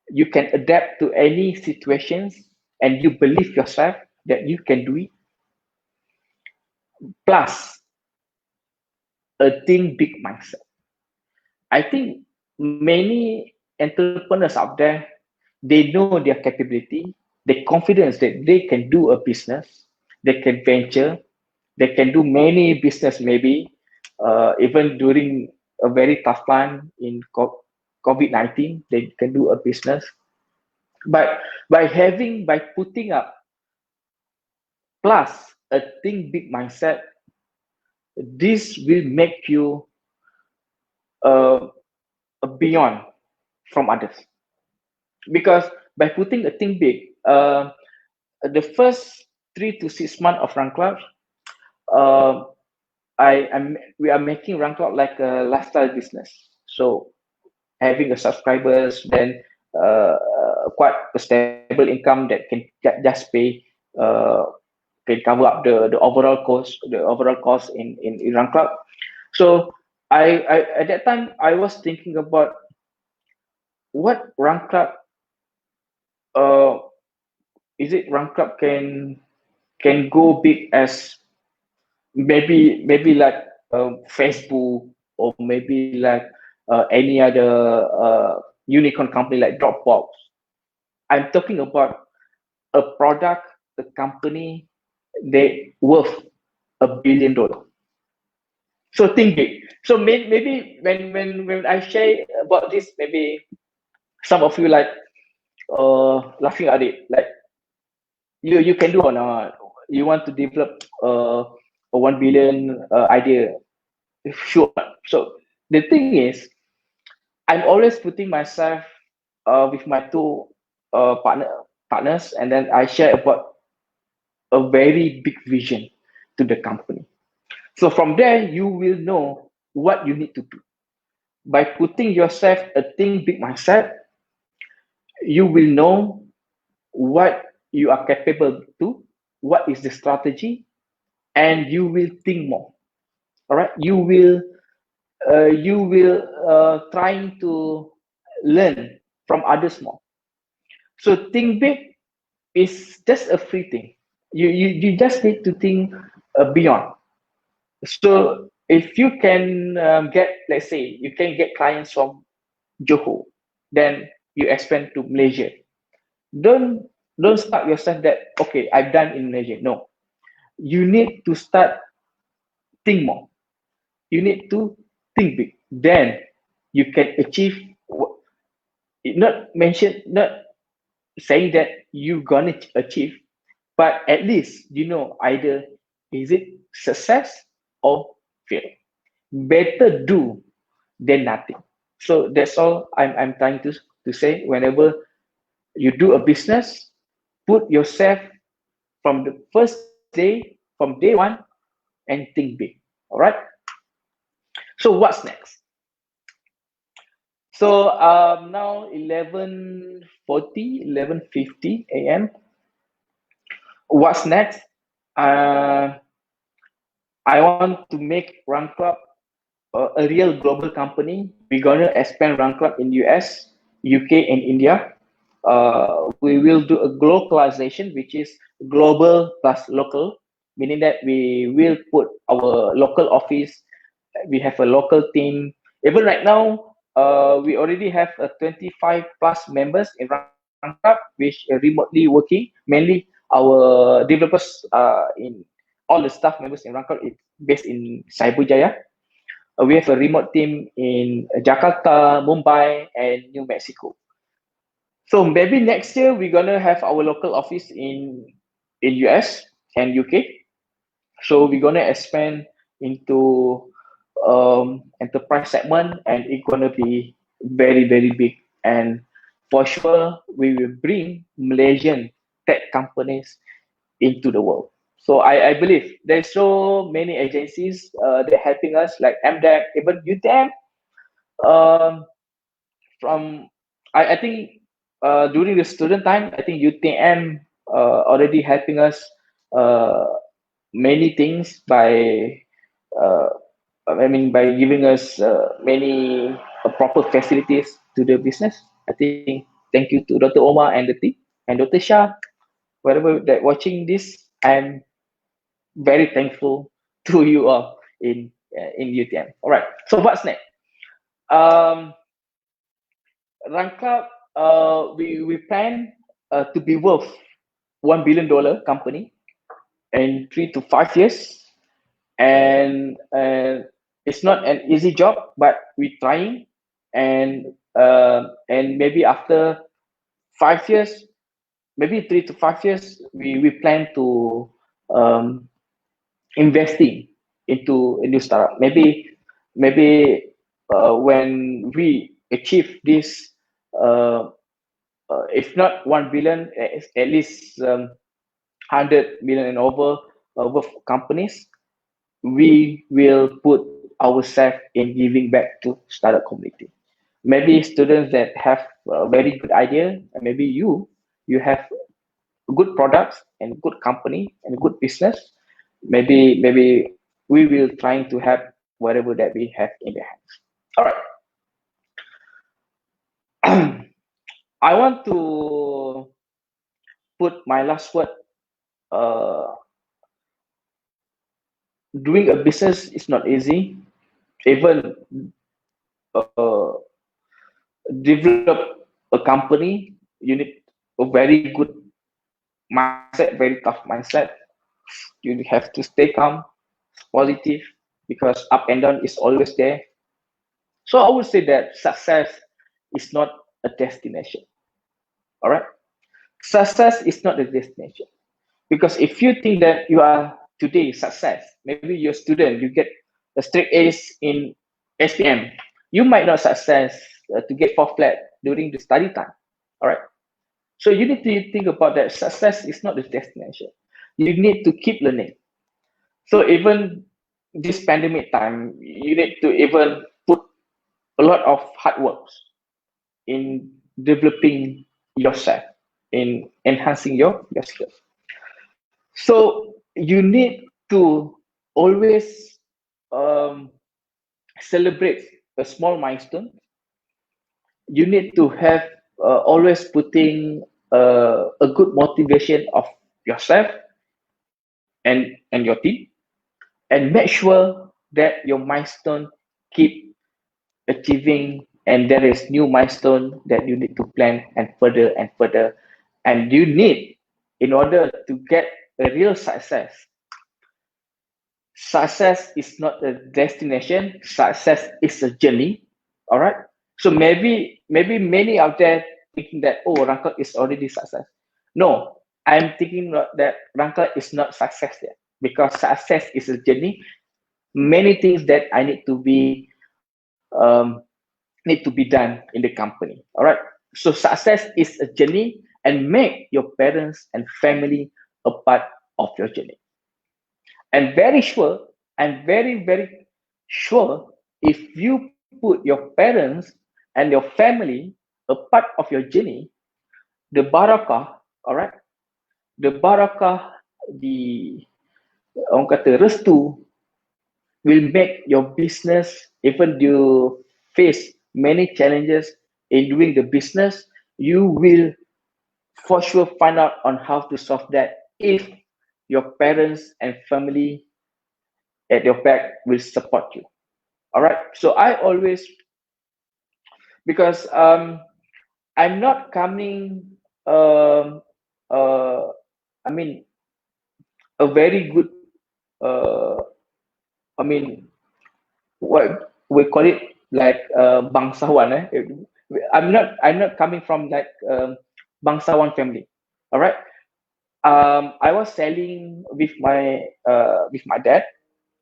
You can adapt to any situations and you believe yourself that you can do it. plus a think big mindset. I think many entrepreneurs out there, they know their capability, the confidence that they can do a business, they can venture, they can do many business maybe, even during a very tough time in COVID-19, they can do a business. But by putting up plus a think big mindset, this will make you uh, beyond from others. Because by putting a think big, the first 3 to 6 months of Run Club, uh, we are making Run Club like a lifestyle business. So having a subscribers, then quite a stable income that can just pay, uh, can cover up the overall cost in Run Club. So I at that time I was thinking about what Run Club, uh, is it Run Club can go big as maybe like Facebook, or maybe like any other unicorn company like Dropbox. I'm talking about a product, a company, they worth $1 billion. So think big. So maybe when I share about this, maybe some of you like laughing at it, like you can do or not? You want to develop a 1 billion idea? Sure. So the thing is, I'm always putting myself with my two partners, and then I share about a very big vision to the company. So from there, you will know what you need to do. By putting yourself a think big mindset, you will know what you are capable to, what is the strategy, and you will think more. All right, you will trying to learn from others more. So think big is just a free thing. You just need to think beyond. So if you can get, let's say, you can get clients from Johor, then you expand to Malaysia. Don't don't start yourself that okay, I've done in Malaysia. No, you need to start think more. You need to think big. Then you can achieve. Not saying that you gonna achieve, but at least you know either is it success or fail. Better do than nothing. So that's all I'm trying to say. Whenever you do a business, put yourself from the first day, from day one, and think big. All right. So what's next? So now 11:40, 11:50 a.m. What's next? Uh, I want to make Run Club a real global company. We're gonna expand Run Club in US, UK, and India. We will do a globalization, which is global plus local, meaning that we will put our local office. We have a local team. Even right now, we already have 25 plus members in Run Club, which are remotely working. Mainly our developers in all the staff members in Run Club is based in Cyberjaya. We have a remote team in Jakarta, Mumbai, and New Mexico. So maybe next year we're gonna have our local office in US and UK. So we're gonna expand into enterprise segment, and it's gonna be very big. And for sure, we will bring Malaysian tech companies into the world. So I believe there's so many agencies that helping us, like MDEC, even UTM. Um, from I think during the student time, I think UTM already helping us uh, many things by uh, by giving us many proper facilities to the business. I think thank you to Dr. Omar and the team, and Dr. Shah, wherever that watching this. I'm very thankful to you all in UTM. All right. So what's next? Um, Rangka, we plan to be worth $1 billion company in 3 to 5 years, and it's not an easy job, but we're trying, and maybe after 5 years, maybe 3 to 5 years, we plan to um, investing into a new startup. Maybe when we achieve this, if not 1 billion, at least 100 million and over worth companies, we will put ourselves in giving back to startup community. Maybe students that have a very good idea, and maybe you have good products and good company and good business. Maybe we will trying to have whatever that we have in the hands. All right. I want to put my last word. Uh, Doing a business is not easy. Even uh, develop a company, you need a very good mindset, very tough mindset. You have to stay calm, positive, because up and down is always there. So I would say that success is not a destination. All right. Success is not a destination. Because if you think that you are today success, maybe you're a student, you get a straight A's in SPM, you might not success to get fourth flat during the study time. All right. So you need to think about that success is not the destination. You need to keep learning. So even this pandemic time, you need to even put a lot of hard work in developing yourself, in enhancing your skills. So you need to always um, celebrate a small milestone. You need to have always putting a good motivation of yourself and your team, and make sure that your milestone keep achieving, and there is new milestone that you need to plan and further, and you need, in order to get a real success. Success is not a destination. Success is a journey. All right. So maybe many out there thinking that, oh, Rangka is already success. No, I'm thinking that Rangka is not success yet, because success is a journey. Many things that I um, need to be done in the company. All right. So success is a journey, and make your parents and family a part of your journey. And very sure, and very sure, if you put your parents and your family a part of your journey, the barakah, all right, the barakah, the orang kata restu, will make your business, even you face many challenges in doing the business, you will for sure find out on how to solve that if your parents and family at your back will support you. All right. So I always, because I'm not coming, um, uh, I mean, a very good, uh, I mean, what we call it, like bangsawan. I'm not coming from like bangsawan family. All right. I was selling with my dad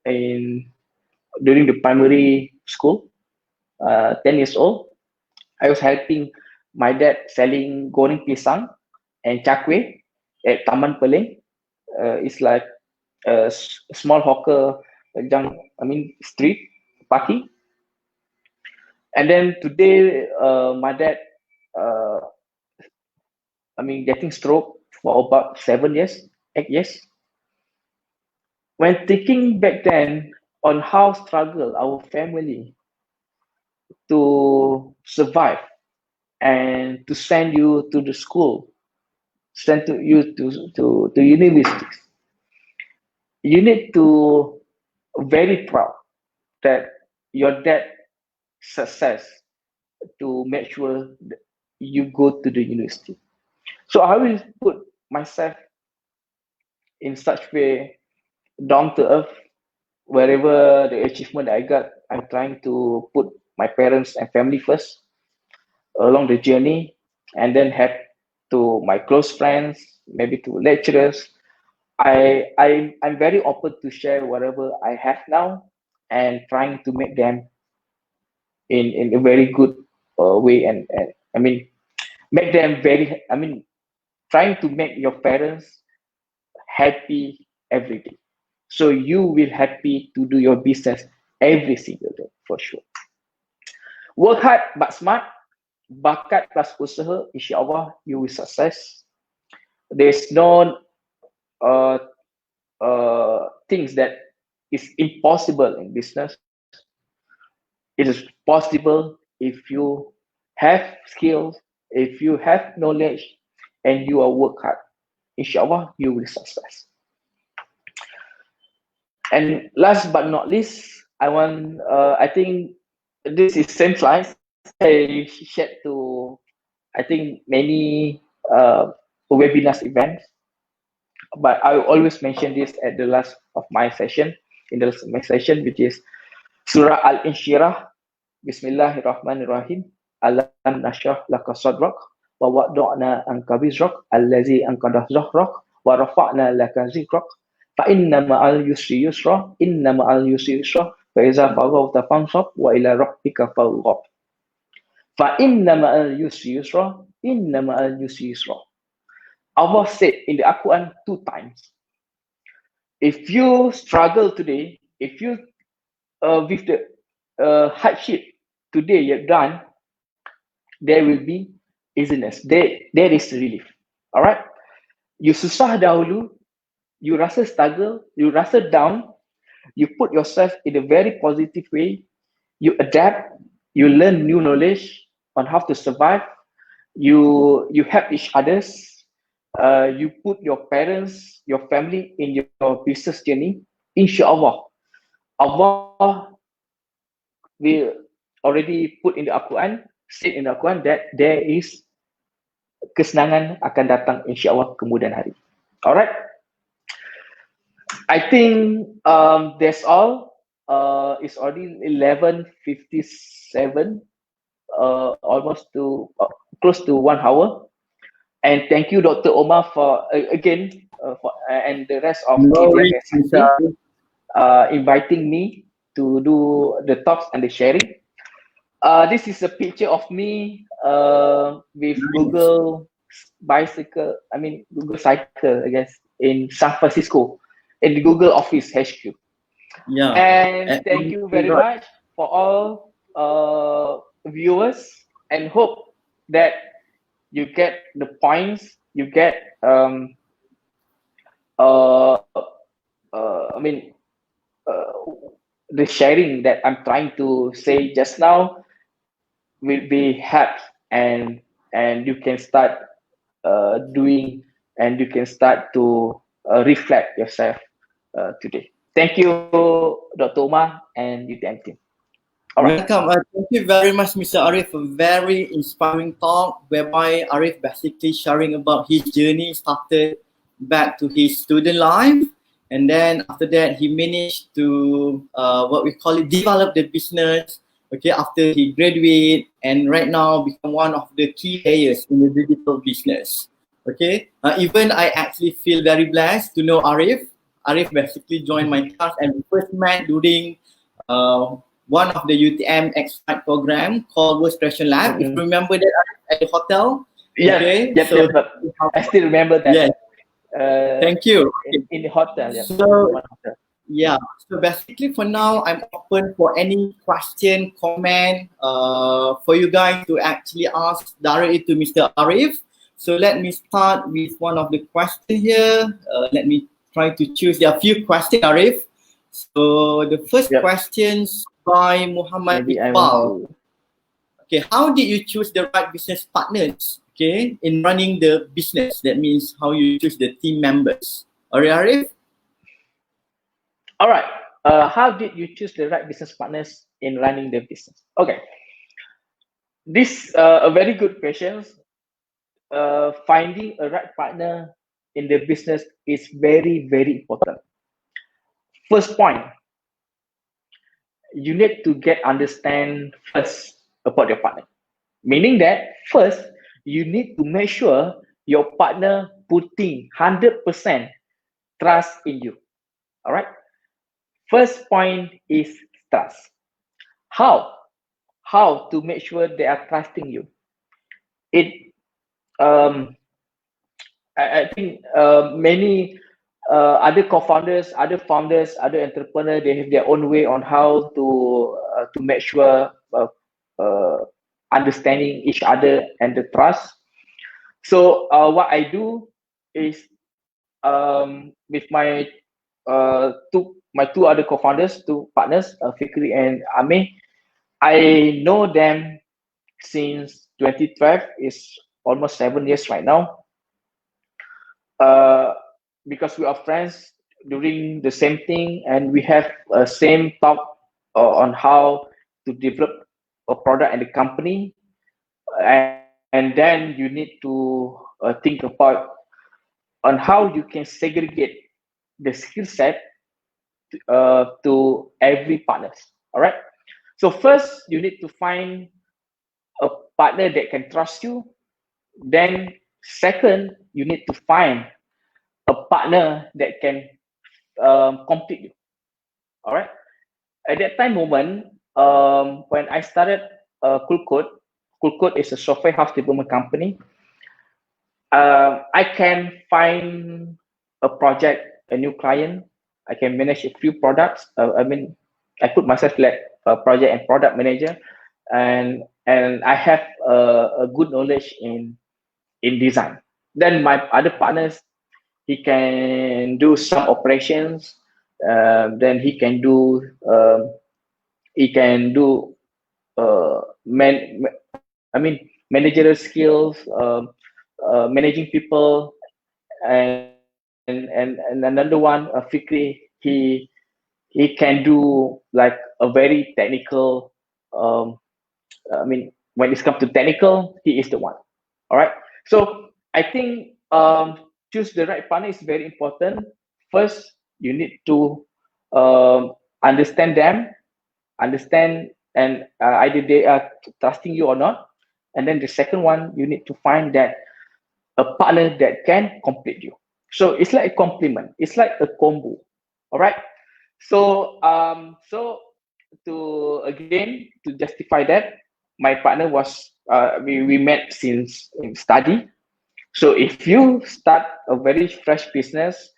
in during the primary school, 10 years old. I was helping my dad selling goreng pisang and cakwe at Taman Peleng. It's like a small hawker, street parking. And then today, my dad, uh, getting stroke for about 7 years, 8 years. When thinking back then on how struggle our family to survive and to send you to the school, send to you to universities, you need to very proud that your dad success to make sure that you go to the university. So I will put myself in such way down to earth. Wherever the achievement I got, I'm trying to put my parents and family first along the journey, and then head to my close friends, maybe to lecturers. I'm very open to share whatever I have now, and trying to make them in a very good way, and I mean make them very, I mean, trying to make your parents happy every day, so you will happy to do your business every single day for sure. Work hard but smart, bakat plus usaha, insyaAllah you will success. There's no uh, things that is impossible in business. It is possible if you have skills, if you have knowledge, and you are work hard. Inshallah, you will success. And last but not least, I think this is same slides I shared to, I think, many webinars events, but I always mention this at the last of my session, in the last of my session, which is Surah Al-Inshirah. Bismillahirrahmanirrahim. Alam nashrah laka sadrak wa wada'na anka wizrak allazi anqadha dhahrak wa rafa'na laka zikrak fa inna ma'al yusri yusra inna ma'al yusri yusra fa iza faghawta fansab wa ila rabbika farghab fa inna ma'al yusri yusra inna ma'al yusri yusra. Allah said in the Quran 2 times, if you struggle today, if you with the hardship today you've done, there will be easiness. There is relief. All right. You susah dahulu, you rasa struggle, you rasa down, you put yourself in a very positive way, you adapt, you learn new knowledge on how to survive, you help each others, you put your parents, your family in your business journey. Inshallah, Allah will already put in the Quran, said in the Quran that there is kesenangan akan datang insyaAllah kemudian hari. Alright, I think that's all. It's already 11:57, almost to close to 1 hour. And thank you, Dr. Omar, for again and the rest of Utm Xcite inviting me to do the talks and the sharing. This is a picture of me with Google bicycle, Google cycle, I guess, in San Francisco, in the Google office HQ. Yeah. And thank you very much for all viewers, and hope that you get the points, you get the sharing that I'm trying to say just now will be helped, and you can start doing, and you can start to reflect yourself today. Thank you, Dr. Omar and UTM team. All right. Welcome. Thank you very much, Mr. Arif. A very inspiring talk whereby Arif basically sharing about his journey, started back to his student life, and then after that he managed to what we call it, develop the business. Okay, after he graduated, and right now become one of the key players in the digital business. Okay, even I actually feel very blessed to know Arif. Arif basically joined my class, and we first met during one of the UTM Xcite program called Work Expression Lab. If you remember that, at the hotel. Yeah, okay? Yes, so, I still remember that. Yes. Thank you. In the hotel. Yeah. So, yeah. So basically, for now, I'm open for any question, comment for you guys to actually ask directly to Mr. Arif. So let me start with one of the questions here. Let me try to choose. There are a few questions, Arif. So the first questions by Muhammad Iqbal. Okay, how did you choose the right business partners? Okay, in running the business, that means how you choose the team members. Alright, Arif? All right. how did you choose the right business partners in running the business? Okay, this a very good question. Finding a right partner in the business is very important. First point, you need to get understand first about your partner. Meaning that first you need to make sure your partner putting 100% trust in you. All right. First point is trust. How? How to make sure they are trusting you? It um I think many other co-founders, other founders, other entrepreneurs, they have their own way on how to make sure uh, understanding each other and the trust. So what I do is with my two other co-founders, two partners, Fikri and Ame, I know them since 2012. Is almost 7 years right now. uh, because we are friends doing the same thing and we have a same talk on how to develop a product and a company, and then you need to think about on how you can segregate the skill set to every partners. All right, so first you need to find a partner that can trust you. Then second, you need to find a partner that can complete you. All right. At that time moment, when I started Cool Code is a software house development company. I can find a project, a new client. I can manage a few products. I put myself like a project and product manager, and I have a good knowledge in design. Then my other partners, he can do some operations. Then he can do managerial skills, managing people, and another one, Fikri, he can do like a very technical. Um, when it comes to technical, he is the one. All right. So I think choose the right partner is very important. First, you need to understand them, understand and either they are trusting you or not. And then the second one, you need to find that a partner that can complete you. So it's like a complement. It's like a combo. All right. So to again to justify that, my partner was we met since in study. So if you start a very fresh business,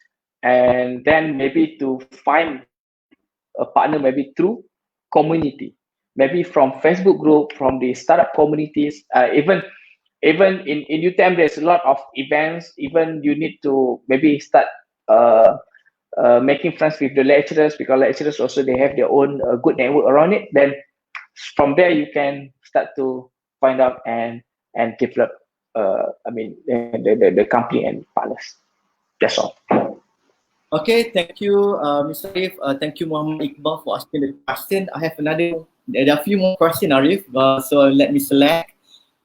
and then maybe to find a partner maybe through community, maybe from Facebook group, from the startup communities, even in UTM there's a lot of events. Even you need to maybe start uh, making friends with the lecturers, because lecturers also they have their own good network around it. Then from there you can start to find out and develop the company and partners. That's all. Okay, thank you, Mr. Arif. Thank you, Muhammad Iqbal, for asking the question. I have there are a few more questions, Arif. So let me select.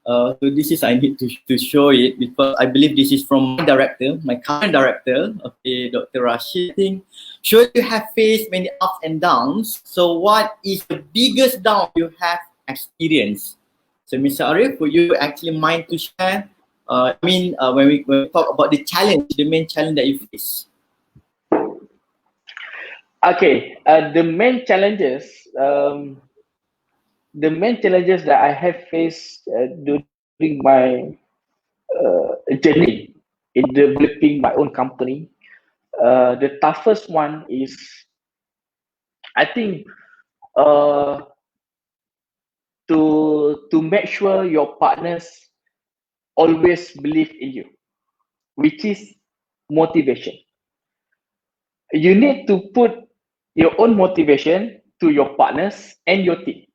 So this is, I need to show it because I believe this is from my director, my current director, okay, Dr. Rashid. I think, sure you have faced many ups and downs. So what is the biggest down you have experienced? So Mr. Arif, would you actually mind to share? When we talk about the challenge, the main challenge that you face. Okay, the main challenges that I have faced during my journey in developing my own company. The toughest one is, I think, uh, to make sure your partners always believe in you, which is motivation. You need to put your own motivation to your partners and your team.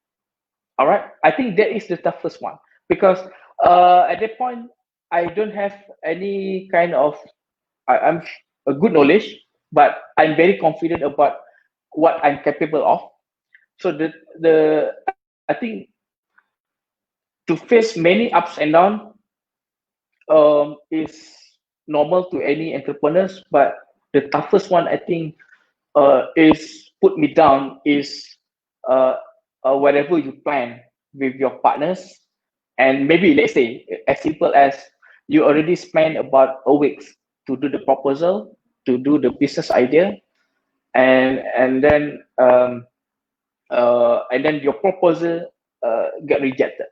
All right, I think that is the toughest one, because at that point I don't have any kind of I'm a good knowledge, but I'm very confident about what I'm capable of. So I think to face many ups and downs is normal to any entrepreneurs, but the toughest one I think is put me down is uh, whatever you plan with your partners, and maybe let's say as simple as you already spend about a week to do the proposal, to do the business idea, and then your proposal get rejected.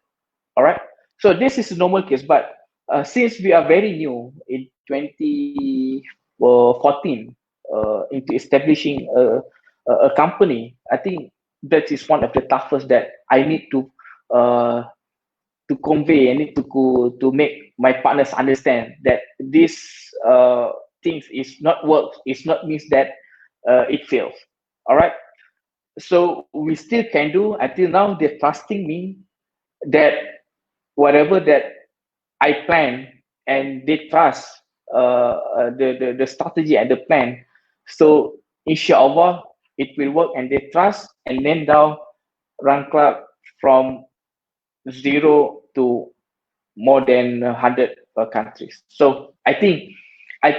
All right. So this is a normal case, but since we are very new in 2014 into establishing a company, I think that is one of the toughest that I need uh, to convey. I need to make my partners understand that this things is not work. It's not means that it fails. All right. So we still can do until now. They're trusting me that whatever that I plan, and they trust the strategy and the plan. So inshallah it will work, and they trust, and then now run club from zero to more than 100 countries. So I think a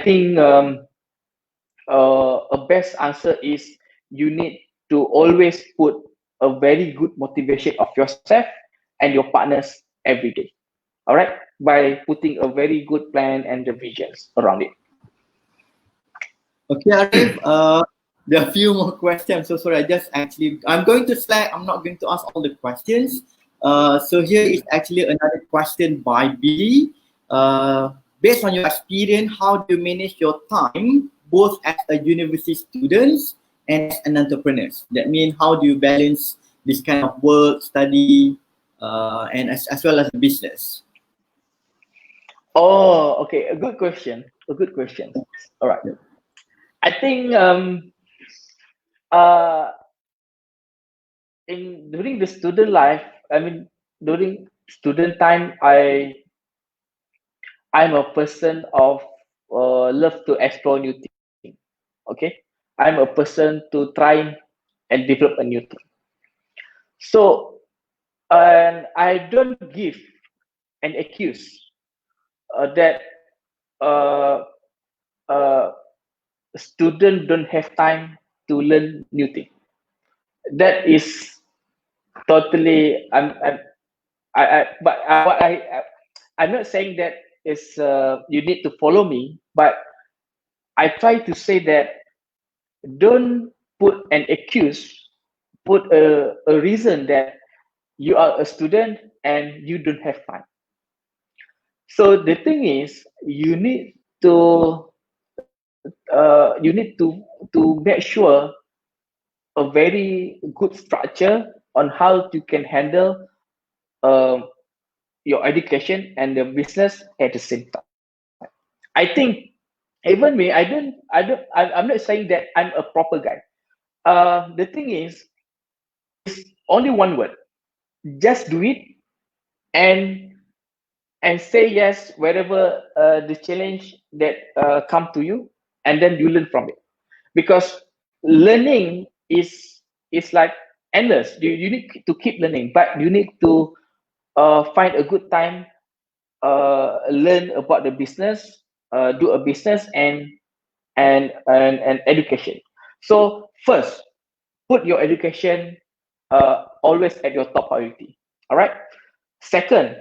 best answer is you need to always put a very good motivation of yourself and your partners every day. All right, by putting a very good plan and the visions around it. Okay, Arif, there are a few more questions. So sorry, I'm going to select, I'm not going to ask all the questions. So here is actually another question by Billy. Based on your experience, how do you manage your time, both as a university student and as an entrepreneur? That means how do you balance this kind of work, study, and as well as a business? Oh, okay, a good question. A good question. All right. Yeah. I think uh, in during the student life, I mean during student time, I'm a person of love to explore new things. Okay, I'm a person to try and develop a new thing. So, and I don't give an excuse that uh, uh, student don't have time to learn new thing. That is totally. I'm not saying that is you need to follow me, but I try to say that don't put an excuse, put a reason that you are a student and you don't have time. So the thing is, you need to make sure a very good structure on how you can handle um, your education and the business at the same time. I think even me, I'm not saying that I'm a proper guy. The thing is only one word: just do it, and say yes wherever the challenge that come to you, and then you learn from it. Because learning is like endless. You need to keep learning, but you need to find a good time, learn about the business, do a business, and education. So first, put your education always at your top priority. All right. Second,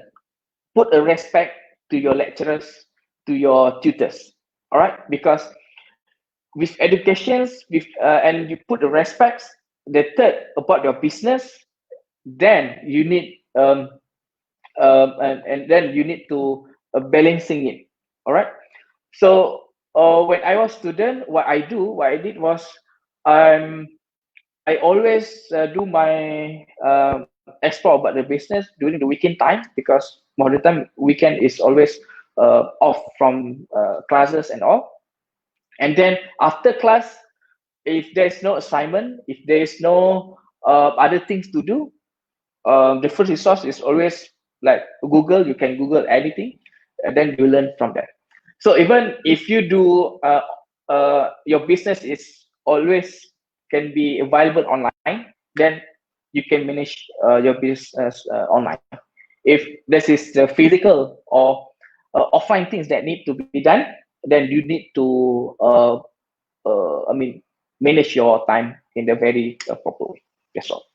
put a respect to your lecturers, to your tutors. All right, because with educations, with and you put the respects. The third about your business, then you need and then you need to balancing it. All right. So when I was student, what I did was um, I always do my explore about the business during the weekend time, because most of the time weekend is always off from classes and all. And then after class, if there's no assignment, if there's no other things to do, the first resource is always like Google. You can Google anything, and then you learn from that. So even if you do your business is always can be available online, then you can manage your business online. If this is the physical or offline things that need to be done, then you need to manage your time in the very proper way. That's all.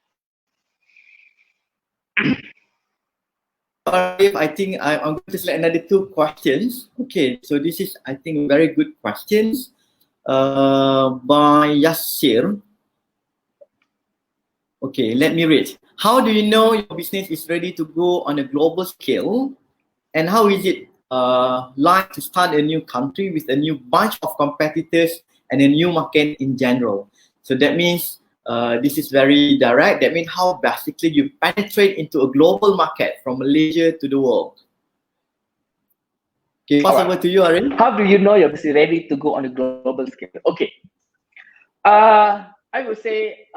Arif, I think I'm going to select another two questions. Okay, so this is, I think, very good questions by Yasir. Okay, let me read. How do you know your business is ready to go on a global scale? And how is it like to start a new country with a new bunch of competitors and a new market in general? So that means this is very direct. That means how basically you penetrate into a global market from Malaysia to the world. Okay, pass over to you, Arif. How do you know you're ready to go on a global scale? Okay. I would say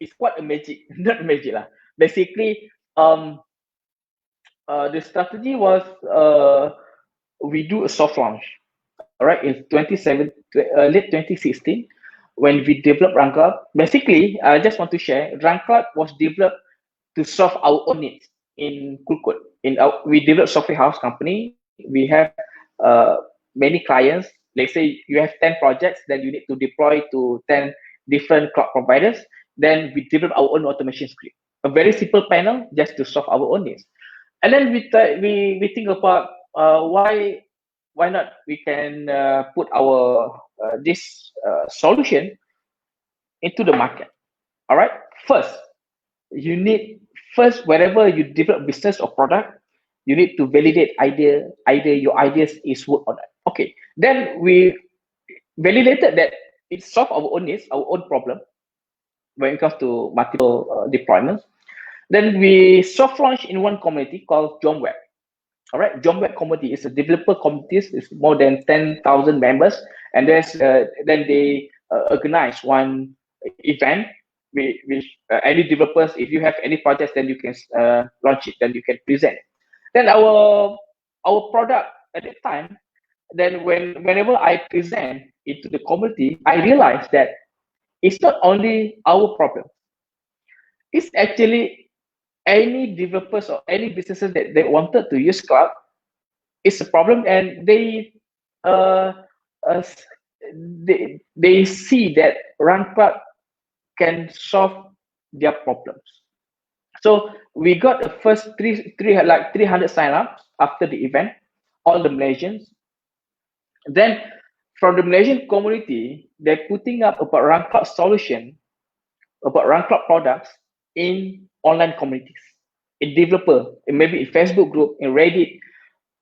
it's quite a magic, not magic lah. Basically, the strategy was we do a soft launch, all right, in late 2016, when we developed Run Club. Basically, I just want to share, Run Club was developed to solve our own needs in Kulkut. We developed software house company. We have many clients. Let's say you have 10 projects, then you need to deploy to 10 different cloud providers. Then we develop our own automation script, a very simple panel just to solve our own needs. And then we think about why not we can put our this solution into the market. All right. First, wherever you develop business or product, you need to validate either your ideas is work or not. Okay. Then we validated that it solves our own needs, our own problem when it comes to multiple deployments. Then we soft launch in one community called Jomweb. All right, Jomweb community is a developer community. It's more than 10,000 members, and then they organize one event with any developers. If you have any projects, then you can launch it. Then you can present. Then our product at that time. Then whenever I present into the community, I realize that it's not only our problem. It's actually any developers or any businesses that they wanted to use cloud. It's a problem, and uh, uh, they see that Run Cloud can solve their problems. So we got the first 300 sign-ups after the event, all the Malaysians. Then from the Malaysian community, they're putting up about Run Cloud solution, about Run Cloud products in online communities, in developer, maybe in Facebook group, in Reddit,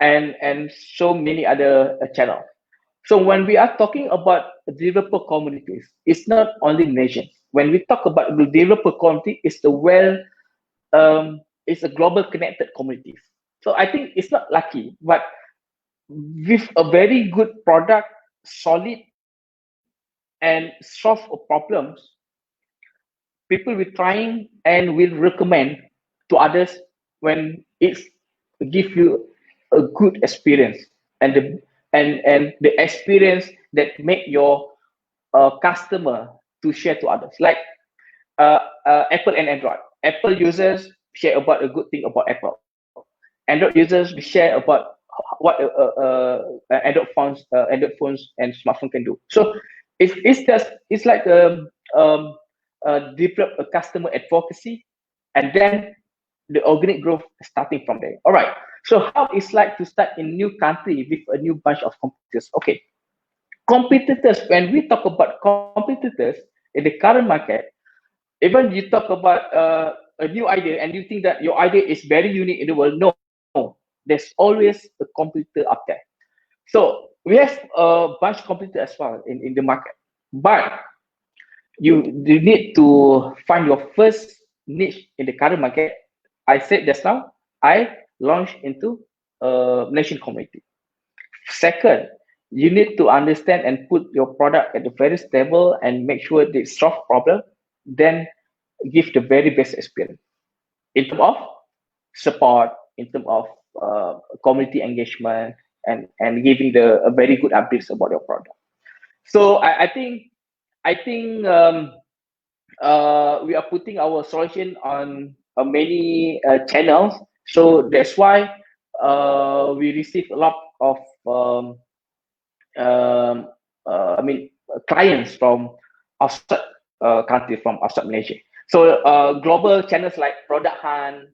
and so many other channels. So when we are talking about developer communities, it's not only nations. When we talk about the developer community, it's it's a global connected communities. So I think it's not lucky, but with a very good product, solid, and solve problems, people will trying and will recommend to others when it's give you a good experience, and the experience that make your customer to share to others, like Apple and Android. Apple users share about a good thing about Apple. Android users share about what Android phones and smartphone can do. So it's like develop a customer advocacy, and then the organic growth starting from there. All right. So how it's like to start in new country with a new bunch of competitors? Okay. Competitors, when we talk about competitors in the current market, even you talk about a new idea and you think that your idea is very unique in the world, no, there's always a competitor up there. So we have a bunch of competitors as well in the market, but you need to find your first niche in the current market. I said just now, I launched into a Malaysian community. Second, you need to understand and put your product at the very stable and make sure they solve problem, then give the very best experience in terms of support, in terms of community engagement, and giving a very good updates about your product. So I think I think we are putting our solution on many channels. So that's why we receive a lot of um, clients from outside country, from outside Malaysia. So global channels like Product Hunt,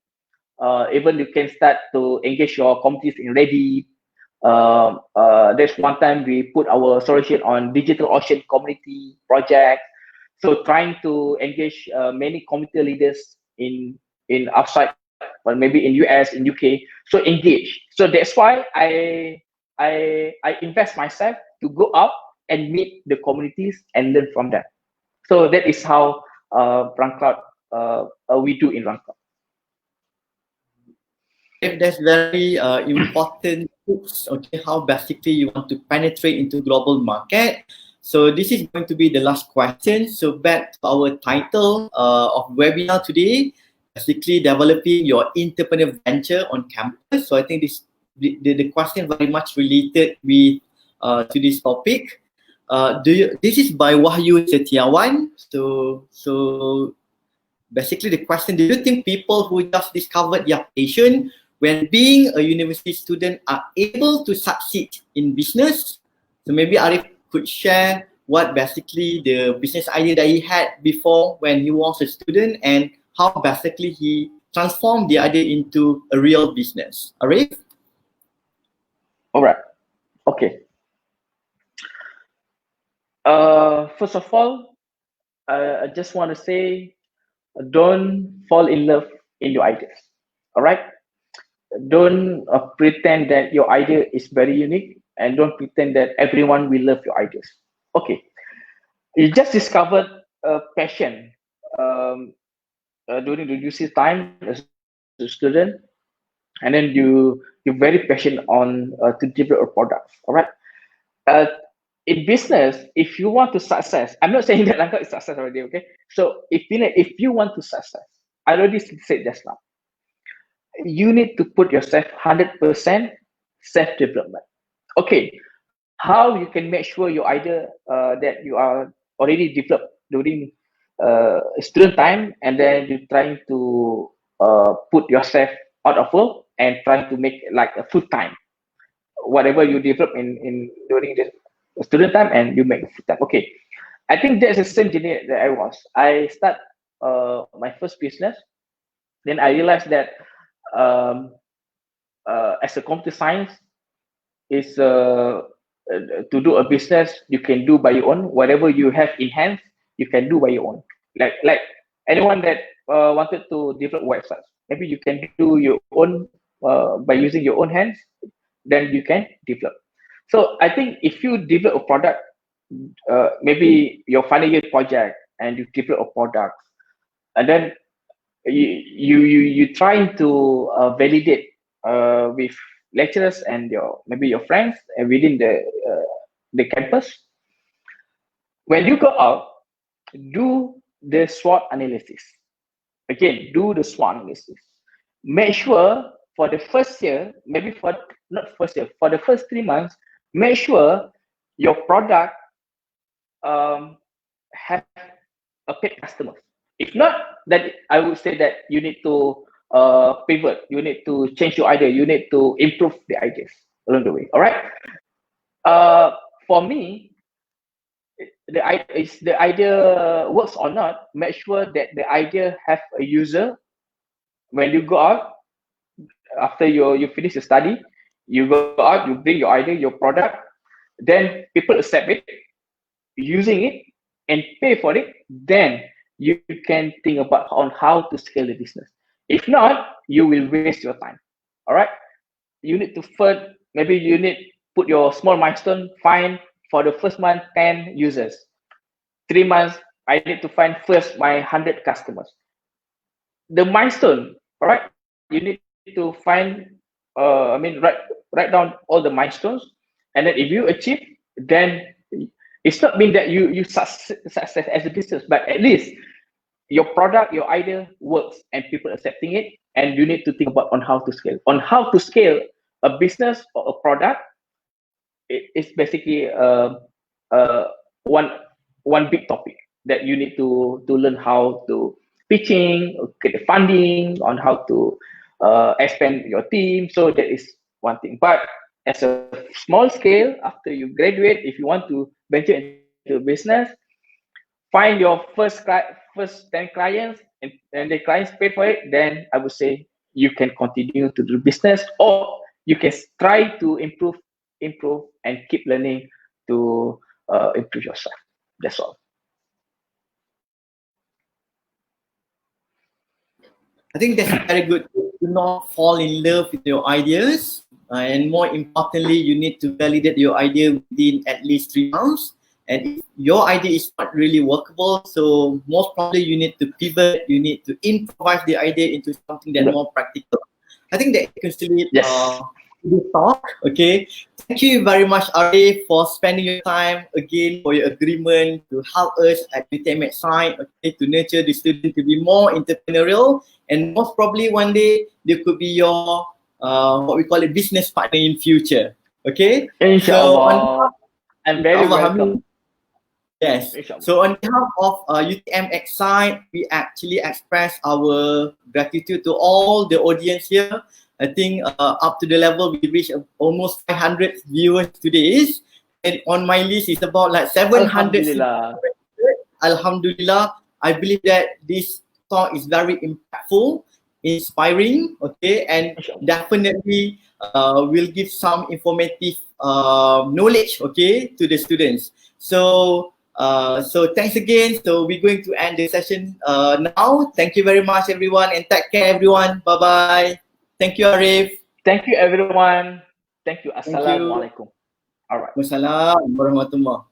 even you can start to engage your communities in Reddit. There's one time we put our solution on Digital Ocean community project. So trying to engage many community leaders in outside, or maybe in US, in UK. So engage. So that's why I invest myself to go out and meet the communities and learn from them. So that is how RunCloud we do in RunCloud. If there's very important tips, okay, how basically you want to penetrate into global market. So this is going to be the last question. So back to our title of webinar today, basically developing your entrepreneurial venture on campus. So I think the question very much related with to this topic. This is by Wahyu Setiawan. So basically the question, do you think people who just discovered their passion when being a university student are able to succeed in business? So maybe Arif could share what basically the business idea that he had before when he was a student and how basically he transformed the idea into a real business. Arif? All right. Okay. First of all, I just want to say, don't fall in love in your ideas. All right. Don't pretend that your idea is very unique, and don't pretend that everyone will love your ideas. Okay. You just discovered a passion during the UC time as a student, and then you're very passionate on to develop a product. All right. Uh, in business, if you want to success, I'm not saying that Langkah is success already. Okay. So if you want to success, I already said just now, you need to put yourself 100% self development. Okay. How you can make sure your idea that you are already developed during student time, and then you're trying to put yourself out of work and trying to make like a full time, whatever you develop in during the student time, and you make a full time. Okay, I think that's the same journey that I was. I start my first business, then I realized that um, as a computer science is to do a business you can do by your own. Whatever you have in hands, you can do by your own. Like anyone that wanted to develop websites, maybe you can do your own by using your own hands. Then you can develop. So I think if you develop a product, maybe your final year project, and you develop a product, and then you trying to validate with lecturers and your maybe your friends within the campus. When you go out, do the SWOT analysis. Again, do the SWOT analysis. Make sure for the first year, maybe for not first year, for the first 3 months, make sure your product have a paid customers. If not, then I would say that you need to pivot. You need to change your idea. You need to improve the ideas along the way. All right. For me, the idea works or not. Make sure that the idea have a user. When you go out after you finish the study, you go out, you bring your idea, your product, then people accept it, using it, and pay for it. Then you can think about on how to scale the business. If not, you will waste your time. All right. You need to first, maybe you need put your small milestone. Find for the first month 10 users. 3 months, I need to find first my 100 customers. The milestone. All right. You need to find. Write down all the milestones, and then if you achieve, then it's not mean that you success as a business, but at least your product, your idea works and people accepting it, and you need to think about on how to scale. On how to scale a business or a product, it's basically uh, one one big topic that you need to learn how to pitching, get the funding, on how to expand your team. So that is one thing. But as a small scale, after you graduate, if you want to venture into business, find your first 10 clients, and the clients pay for it, then I would say you can continue to do business, or you can try to improve and keep learning to improve yourself. That's all. I think that's very good. Do not fall in love with your ideas. And more importantly, you need to validate your idea within at least 3 months. And if your idea is not really workable, so most probably you need to pivot, you need to improvise the idea into something that's more practical. I think that encapsulates this talk. Okay. Thank you very much, Arif, for spending your time again, for your agreement to help us at Utm Xcite, okay, to nurture the student to be more entrepreneurial, and most probably one day they could be your what we call a business partner in future. Okay. Inshallah. I'm very welcome. Yes. So on behalf of Utm Xcite, we actually express our gratitude to all the audience here. I think up to the level we reached almost 500 viewers today. And on my list is about like 700. Alhamdulillah. Alhamdulillah. I believe that this talk is very impactful, inspiring, okay, and definitely will give some informative knowledge, okay, to the students. So thanks again. So we're going to end the session now. Thank you very much, everyone, and take care, everyone. Bye bye. Thank you, Arif. Thank you, everyone. Thank you. Assalamualaikum. All right. Wassalamualaikum warahmatullahi.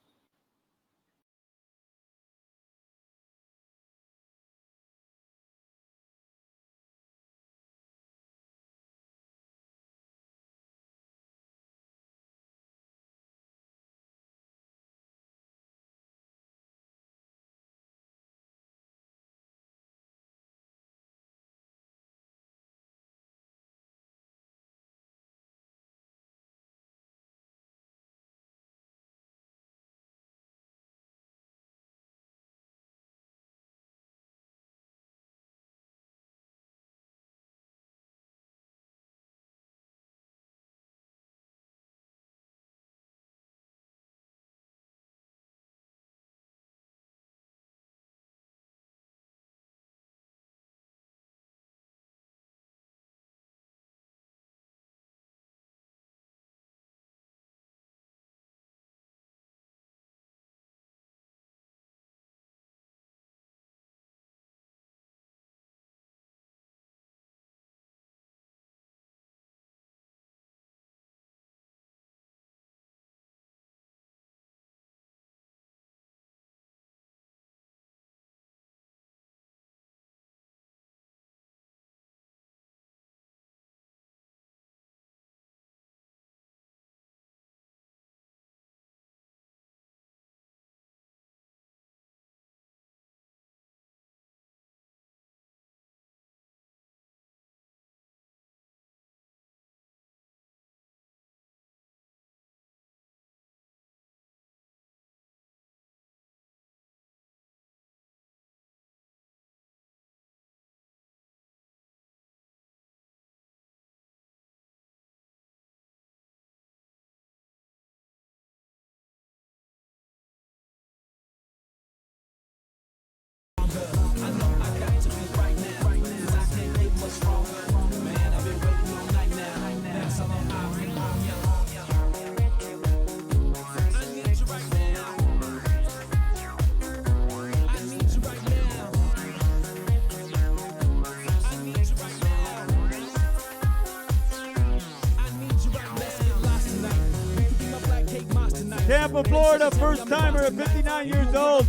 Tampa, Florida, first timer at 59 years old.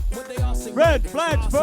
Red flags first.